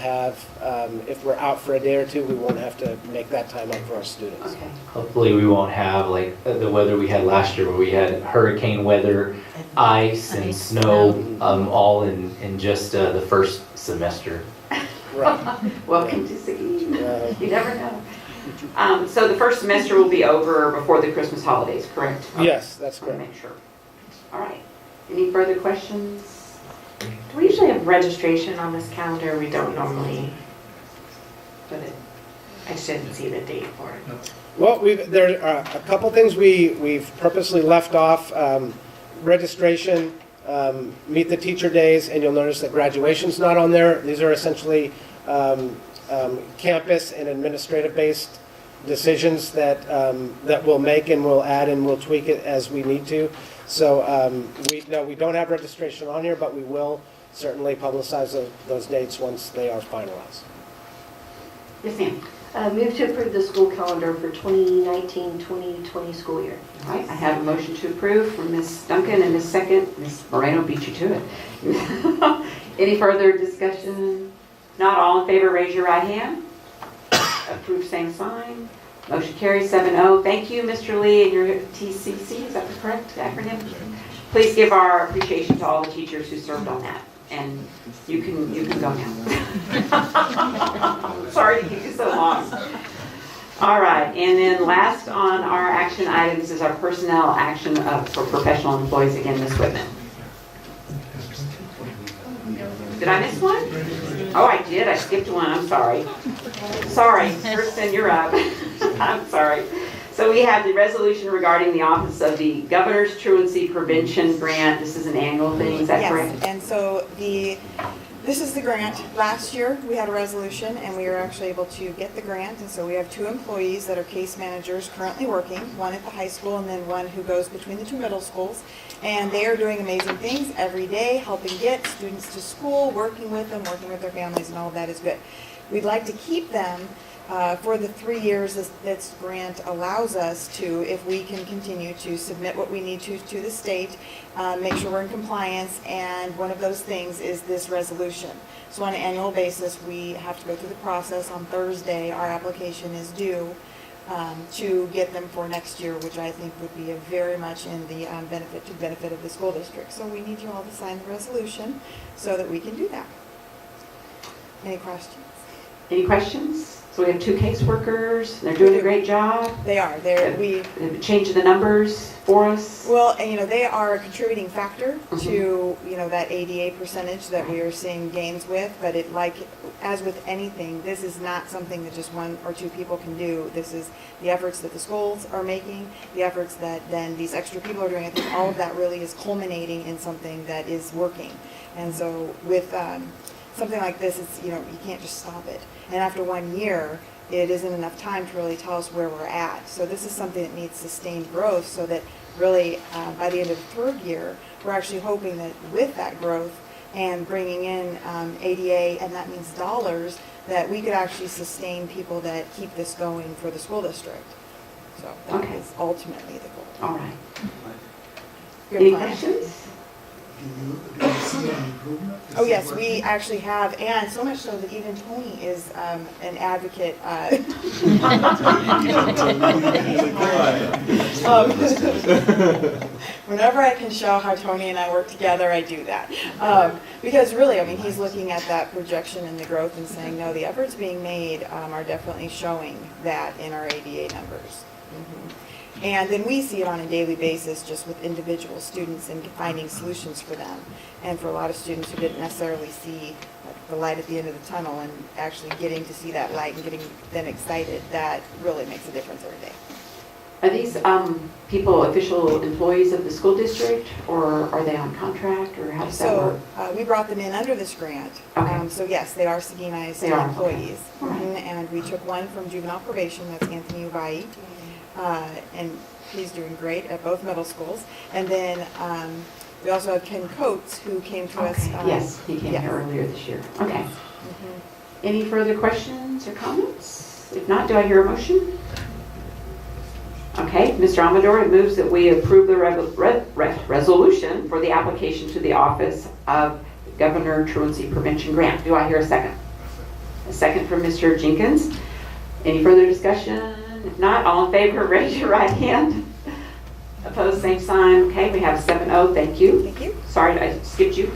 S: if we're out for a day or two, we won't have to make that time up for our students.
A: Okay.
C: Hopefully we won't have like the weather we had last year where we had hurricane weather, ice and snow all in just the first semester.
S: Right.
A: Welcome to Seguin. You never know. So the first semester will be over before the Christmas holidays, correct?
S: Yes, that's
A: I want
S: correct.
A: to make sure. All right. Any further questions?
B: Do we usually have registration on this calendar? We don't normally put it. I just didn't see the date for it.
S: Well, there are a couple things we've purposely left off. Registration, meet the teacher days, and you'll notice that graduation's not on there. These are essentially campus and administrative-based decisions that we'll make and we'll add and we'll tweak it as we need to. So we don't have registration on here, but we will certainly publicize those dates once they are finalized.
A: Yes, ma'am.
D: Move to approve the school calendar for 2019-2020 school year.
A: All right, I have a motion to approve from Ms. Duncan and a second. Ms. Moreno beat you to it. Any further discussion? Not all in favor, raise your right hand. Approved, same sign. Motion carries 7-0. Thank you, Mr. Lee, and your TCC. Is that the correct acronym? Please give our appreciation to all the teachers who served on that. And you can go now. Sorry to keep you so long. All right, and then last on our action items is our personnel action for professional employees. Again, Ms. Whitman. Did I miss one? Oh, I did. I skipped one. I'm sorry. Sorry, Kirsten, you're up. I'm sorry. So we have the resolution regarding the Office of the Governor's Truancy Prevention Grant. This is an annual thing, is that correct?
O: Yes, and so this is the grant. Last year, we had a resolution, and we were actually able to get the grant. And so we have 2 employees that are case managers currently working, one at the high school and then one who goes between the 2 middle schools. And they are doing amazing things every day, helping get students to school, working with them, working with their families, and all of that is good. We'd like to keep them for the 3 years this grant allows us to, if we can continue to submit what we need to the state, make sure we're in compliance, and one of those things is this resolution. So on an annual basis, we have to go through the process. On Thursday, our application is due to get them for next year, which I think would be very much in the benefit of the school district. So we need you all to sign the resolution so that we can do that. Any questions?
A: Any questions? So we have 2 caseworkers, they're doing a great job.
O: They are.
A: They've changed the numbers for us.
O: Well, and, they are a contributing factor to, that ADA percentage that we are seeing gains with. But as with anything, this is not something that just 1 or 2 people can do. This is the efforts that the schools are making, the efforts that then these extra people are doing. I think all of that really is culminating in something that is working. And so with something like this, it's, you can't just stop it. And after 1 year, it isn't enough time to really tell us where we're at. So this is something that needs sustained growth so that really by the end of the 3rd year, we're actually hoping that with that growth and bringing in ADA, and that means dollars, that we could actually sustain people that keep this going for the school district. So that is ultimately the goal.
A: All right.
O: Any
A: questions?
H: Do you see an improvement?
O: Oh, yes, we actually have, and so much so that even Tony is an advocate. Whenever I can show how Tony and I work together, I do that. Because really, he's looking at that projection and the growth and saying, no, the efforts being made are definitely showing that in our ADA numbers. And then we see it on a daily basis just with individual students and finding solutions for them. And for a lot of students who didn't necessarily see the light at the end of the tunnel and actually getting to see that light and getting them excited, that really makes a difference every day.
A: Are these people official employees of the school district, or are they on contract, or how does that work?
O: So we brought them in under this grant.
A: Okay.
O: So yes, they are Seguin ISD employees.
A: Okay.
O: And we took one from juvenile probation, that's Anthony Ubai. And he's doing great at both middle schools. And then we also have Ken Coates, who came to us.
A: Yes, he came here earlier this year. Okay. Any further questions or comments? If not, do I hear a motion? Okay, Mr. Amador, it moves that we approve the resolution for the application to the Office of Governor Truancy Prevention Grant. Do I hear a second? A second from Mr. Jenkins. Any further discussion? If not, all in favor, raise your right hand. Opposed, same sign. Okay, we have 7-0. Thank you.
O: Thank you.
A: Sorry, I skipped you.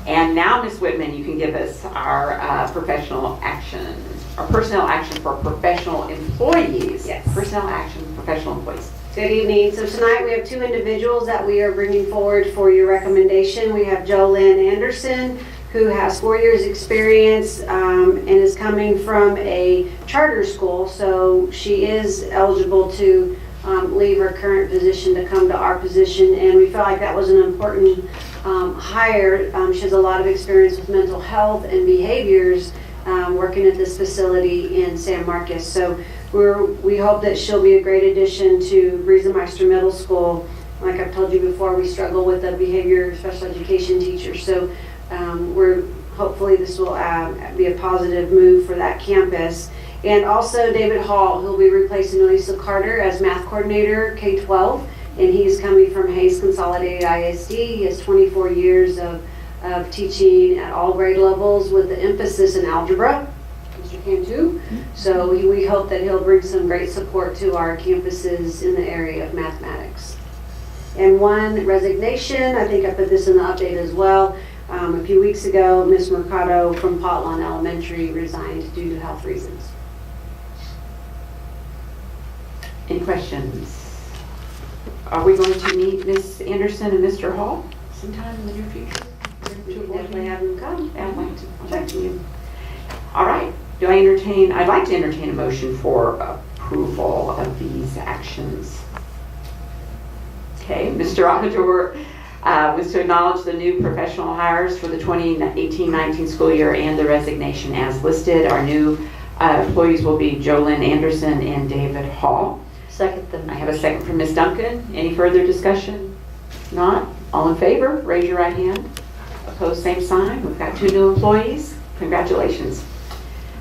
A: And now, Ms. Whitman, you can give us our personnel action for professional employees.
R: Yes.
A: Personnel action for professional employees.
R: Good evening. So tonight we have 2 individuals that we are bringing forward for your recommendation. We have JoLynn Anderson, who has 4 years experience and is coming from a charter school. So she is eligible to leave her current position to come to our position. And we felt like that was an important hire. She has a lot of experience with mental health and behaviors working at this facility in San Marcos. So we hope that she'll be a great addition to Briesemeister Middle School. Like I've told you before, we struggle with the behavior special education teachers. So hopefully this will be a positive move for that campus. And also David Hall, who'll be replacing Elisa Carter as math coordinator K-12, and he's coming from Hayes Consolidated ISD. He has 24 years of teaching at all grade levels with the emphasis in algebra. Mr. Cam too. So we hope that he'll bring some great support to our campuses in the area of mathematics. And one resignation, I think I put this in the update as well. A few weeks ago, Ms. Mercado from Potlawn Elementary resigned due to health reasons.
A: Any questions? Are we going to meet Ms. Anderson and Mr. Hall sometime in the near future?
R: We can definitely have them come.
A: I'd like to meet them. All right. I'd like to entertain a motion for approval of these actions. Okay, Mr. Amador was to acknowledge the new professional hires for the 2018-19 school year and the resignation as listed. Our new employees will be Jolynn Anderson and David Hall.
D: Second them.
A: I have a second from Ms. Duncan. Any further discussion? Not? All in favor? Raise your right hand. Opposed, same sign. We've got 2 new employees. Congratulations.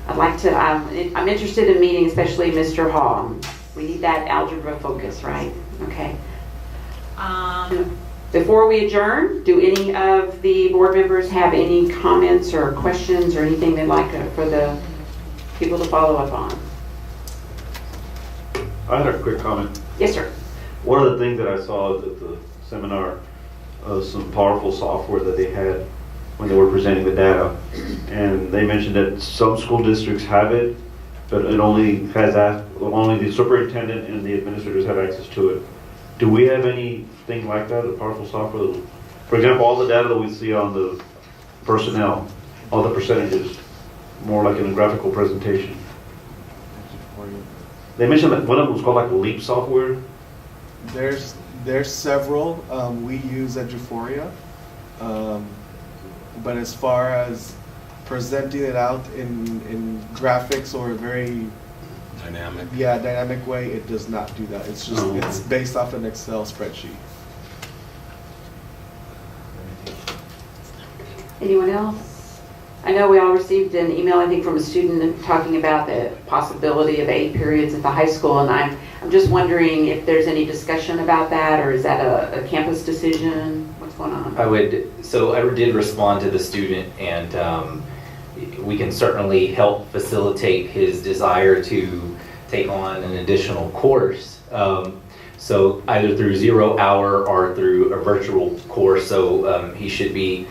A: I'd like to, I'm interested in meeting especially Mr. Hall. We need that algebra focus, right? Okay. Before we adjourn, do any of the board members have any comments or questions or anything they'd like for the people to follow up on?
J: I had a quick comment.
A: Yes, sir.
J: One of the things that I saw at the seminar, some powerful software that they had when they were presenting the data. And they mentioned that some school districts have it, but it only the superintendent and the administrators have access to it. Do we have anything like that, a powerful software? For example, all the data that we see on the personnel, all the percentages, more like in a graphical presentation. They mentioned that one of them was called like LEAP software.
T: There's several. We use Eduforia. But as far as presenting it out in graphics or a very dynamic way, it does not do that. It's just it's based off an Excel spreadsheet.
A: Anyone else? I know we all received an email, I think, from a student talking about the possibility of 8 periods at the high school, and I'm just wondering if there's any discussion about that, or is that a campus decision? What's going on?
C: I did respond to the student, and we can certainly help facilitate his desire to take on an additional course. So either through 0 hour or through a virtual course, so he should be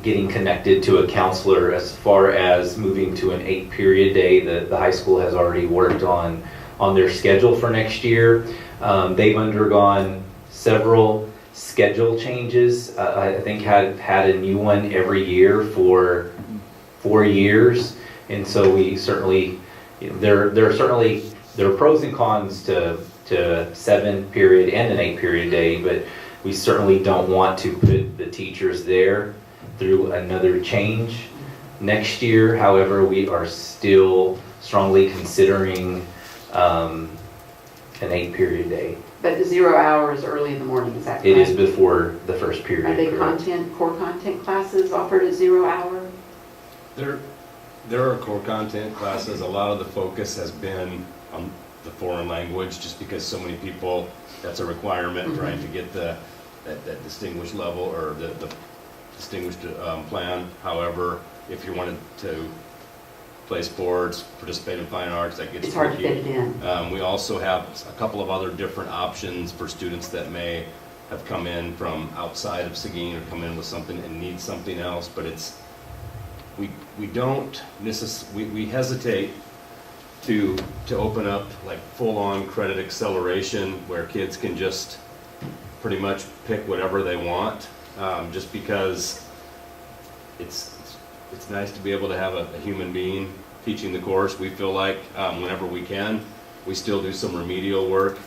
C: getting connected to a counselor. As far as moving to an 8 period day, the high school has already worked on their schedule for next year. They've undergone several schedule changes. I think had a new one every year for 4 years, and so we certainly, there are pros and cons to 7 period and an 8 period day, but we certainly don't want to put the teachers there through another change next year. However, we are still strongly considering an 8 period day.
A: But the 0 hour is early in the morning, is that correct?
C: It is before the first period.
A: Are they
C: correct?
A: core content classes offered at 0 hour?
U: There are core content classes. A lot of the focus has been on the foreign language, just because so many people, that's a requirement, trying to get that distinguished level or the distinguished plan. However, if you wanted to play sports, participate in fine arts, that gets
A: it's hard to fit it in.
U: We also have a couple of other different options for students that may have come in from outside of Seguin or come in with something and need something else, but we hesitate to open up like full-on credit acceleration where kids can just pretty much pick whatever they want, just because it's nice to be able to have a human being teaching the course. We feel like whenever we can, we still do some remedial work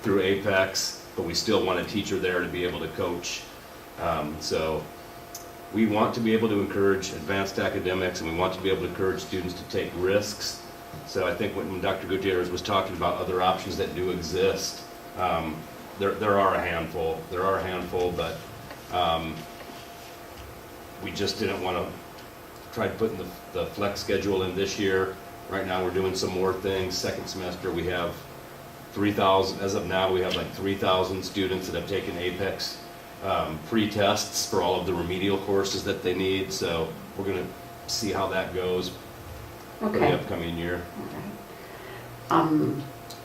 U: through Apex, but we still want a teacher there to be able to coach. So we want to be able to encourage advanced academics, and we want to be able to encourage students to take risks. So I think when Dr. Gutierrez was talking about other options that do exist, there are a handful. There are a handful, but we just didn't want to try putting the flex schedule in this year. Right now we're doing some more things. Second semester we have 3,000, as of now we have like 3,000 students that have taken Apex pre-tests for all of the remedial courses that they need. So we're going to see how that goes for the upcoming year.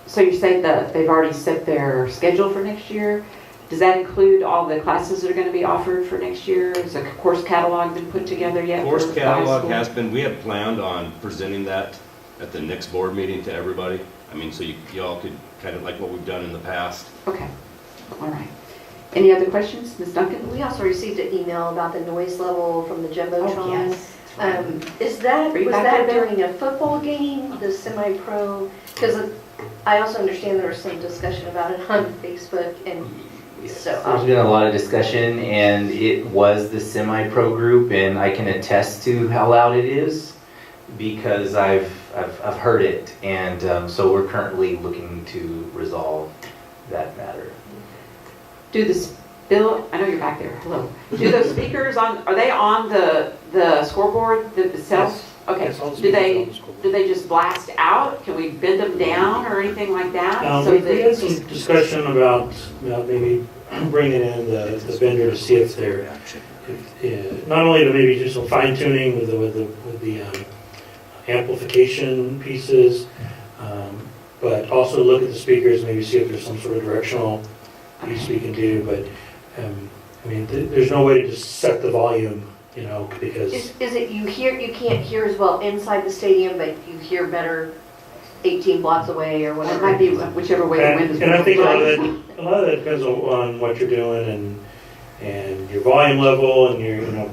A: So you say that they've already set their schedule for next year. Does that include all the classes that are going to be offered for next year? Has a course catalog been put together yet?
U: Course catalog has been. We had planned on presenting that at the next board meeting to everybody. I mean, so you all could kind of like what we've done in the past.
A: Okay. All right. Any other questions, Ms. Duncan?
D: We also received an email about the noise level from the Jumbotron.
A: Oh, yes.
D: Is that,
A: Are you
D: was
A: back
D: that
A: there,
D: during a football game, the semi-pro? Because I also understand there was some discussion about it on Facebook, and so.
C: There's been a lot of discussion, and it was the semi-pro group, and I can attest to how loud it is because I've heard it, and so we're currently looking to resolve that matter.
A: Do this, Bill, I know you're back there, hello. Do those speakers are they on the scoreboard itself?
S: Yes.
A: Okay,
S: Yes, all the
A: do
S: speakers are on the scoreboard.
A: do they just blast out? Can we bend them down or anything like that?
E: We had some discussion about maybe bringing in the vendor to see if they're, not only to maybe do some fine tuning with the amplification pieces, but also look at the speakers, maybe see if there's some sort of directional piece we can do. But I mean, there's no way to just set the volume, because
D: Is it you can't hear as well inside the stadium, but you hear better 18 blocks away or
A: It
D: whatever?
A: might be whichever way the wind is.
E: And I think a lot
A: blowing.
E: of that depends on what you're doing and your volume level and your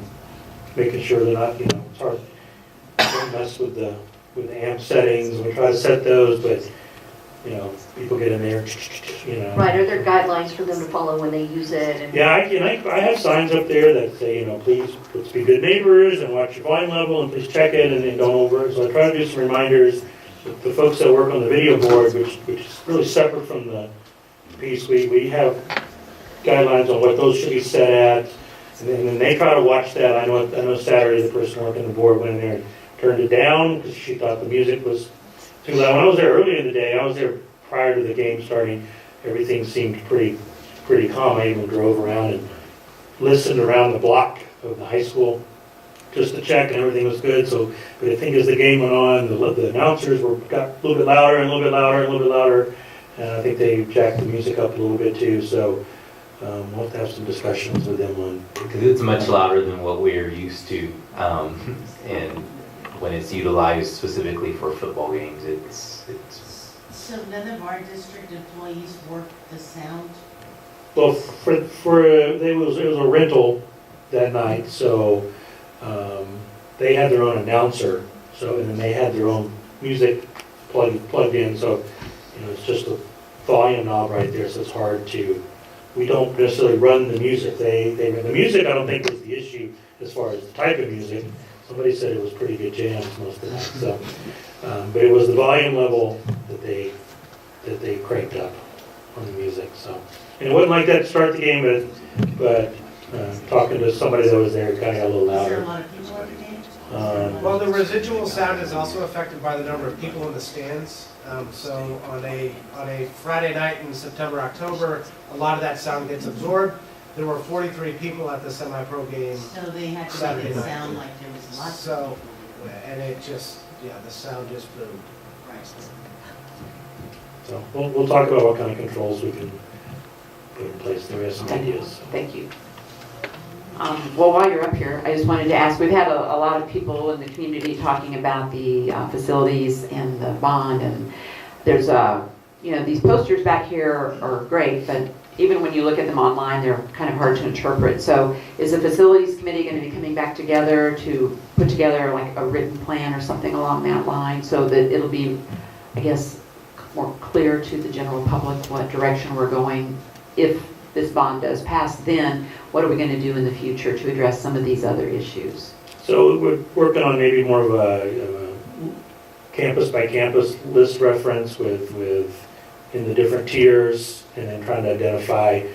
E: making sure they're not it's hard to mess with the amp settings. We try to set those, but people get in there.
D: Right, are there guidelines for them to follow when they use it? And
E: Yeah, I have signs up there that say, please let's be good neighbors and watch your volume level and please check it and then don't over it. So I try to do some reminders. The folks that work on the video board, which is really separate from the piece, we have guidelines on what those should be set at, and then they try to watch that. I know Saturday the person working the board went in there and turned it down because she thought the music was too loud. When I was there earlier in the day, I was there prior to the game starting. Everything seemed pretty calm. I even drove around and listened around the block of the high school just to check, and everything was good. So, but I think as the game went on, the announcers got a little bit louder and a little bit louder and a little bit louder, and I think they jacked the music up a little bit too. So we'll have to have some discussions with them on.
C: Because it's much louder than what we're used to, and when it's utilized specifically for football games, it's.
I: So none of our district employees work the sound?
E: Well, it was a rental that night, so they had their own announcer. So and then they had their own music plugged in. So it's just a volume knob right there. So it's hard to. We don't necessarily run the music. They run the music. I don't think was the issue as far as the type of music. Somebody said it was pretty good jams most of the night. So, but it was the volume level that they cranked up on the music. So, and it wasn't like that to start the game, but talking to somebody that was there, it kind of got a little
I: Is there
E: louder.
I: a lot of people at the game?
S: Well, the residual sound is also affected by the number of people in the stands. So on a Friday night in September, October, a lot of that sound gets absorbed. There were 43 people at the semi-pro game.
I: So they had to
S: Saturday
I: make it
S: night.
I: sound like there was lots of
S: So, and it just, the sound just boomed.
I: Right.
E: So we'll talk about what kind of controls we can put in place. There is some ideas.
A: Thank you. Well, while you're up here, I just wanted to ask, we've had a lot of people in the community talking about the facilities and the bond, and there's these posters back here are great, but even when you look at them online, they're kind of hard to interpret. So is the facilities committee going to be coming back together to put together like a written plan or something along that line so that it'll be, I guess, more clear to the general public what direction we're going? If this bond does pass, then what are we going to do in the future to address some of these other issues?
E: So we're working on maybe more of a campus by campus list reference with in the different tiers, and then trying to identify,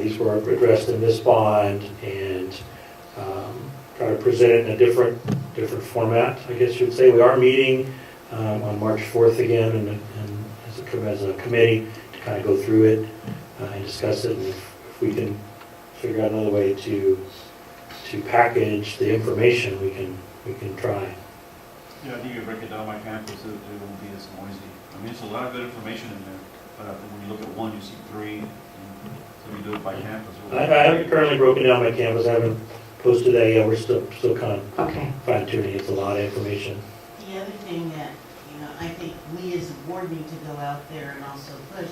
E: these were addressed in this bond, and try to present it in a different format, I guess you would say. We are meeting on March 4th again, and as a committee to kind of go through it and discuss it, and if we can figure out another way to package the information, we can try.
P: Yeah, I think you break it down by campus, it won't be as noisy. I mean, it's a lot of good information in there, but I think when you look at one, you see three, and so we do it by campus.
E: I haven't currently broken down my campus. I haven't posted that yet. We're still kind of
A: Okay.
E: fine tuning. It's a lot of information.
I: The other thing that, I think we as a board need to go out there and also push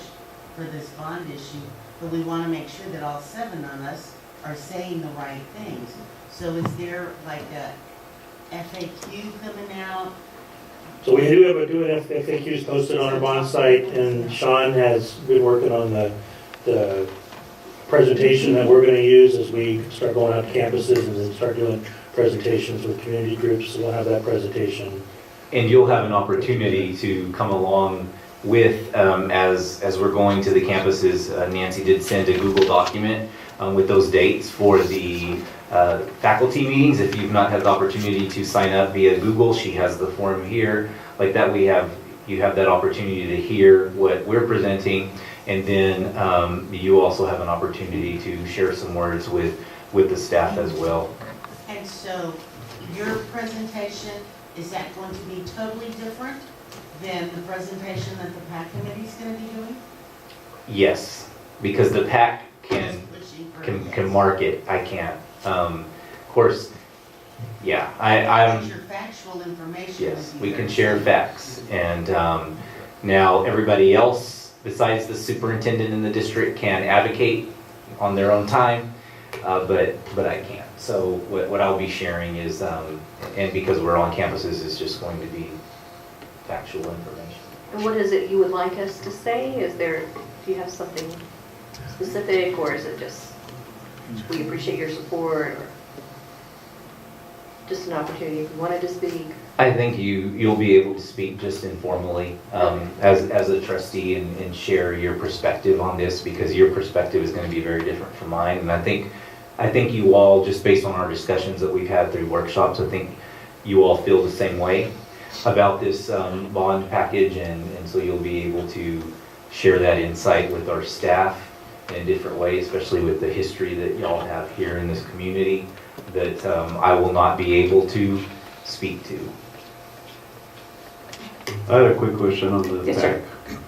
I: for this bond issue, but we want to make sure that all 7 of us are saying the right things. So is there like FAQ coming out.
E: So we do have FAQs posted on our bond site, and Sean has been working on the presentation that we're going to use as we start going out to campuses and then start doing presentations with community groups. So we'll have that presentation.
C: And you'll have an opportunity to come along with, as we're going to the campuses. Nancy did send a Google document with those dates for the faculty meetings. If you've not had the opportunity to sign up via Google, she has the form here. Like that, you have that opportunity to hear what we're presenting, and then you also have an opportunity to share some words with the staff as well.
I: And so your presentation, is that going to be totally different than the presentation that the PAC committee is going to be doing?
C: Yes, because the PAC can mark it. I can't. Of course, yeah. I'm.
I: Your factual information.
C: Yes, we can share facts, and now everybody else besides the superintendent in the district can advocate on their own time, but I can't. So what I'll be sharing is, and because we're on campuses, is just going to be factual information.
D: And what is it you would like us to say? Do you have something specific, or is it just, we appreciate your support, or just an opportunity if you wanted to speak?
C: I think you'll be able to speak just informally as a trustee and share your perspective on this, because your perspective is going to be very different from mine. And I think you all, just based on our discussions that we've had through workshops, I think you all feel the same way about this bond package, and so you'll be able to share that insight with our staff in a different way, especially with the history that y'all have here in this community that I will not be able to speak to.
J: I had a quick question on the
C: Yes,
J: PAC.
C: sir.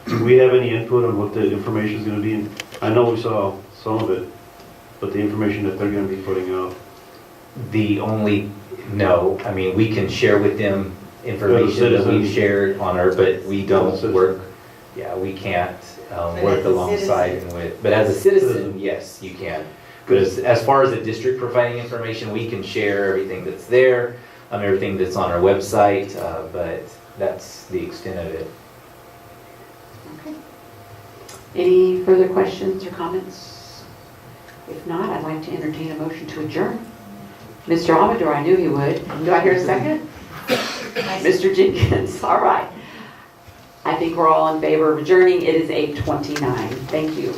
J: Do we have any input on what the information is going to be? I know we saw some of it, but the information that they're going to be putting out.
C: No, I mean, we can share with them information that we've shared on our, but we don't work, we can't work alongside and with, but as a citizen, yes, you can. But as far as the district providing information, we can share everything that's there, everything that's on our website, but that's the extent of it.
A: Okay. Any further questions or comments? If not, I'd like to entertain a motion to adjourn. Mr. Amador, I knew he would. Do I hear a second? Mr. Jenkins, all right. I think we're all in favor of adjourning. It is 8:29. Thank you.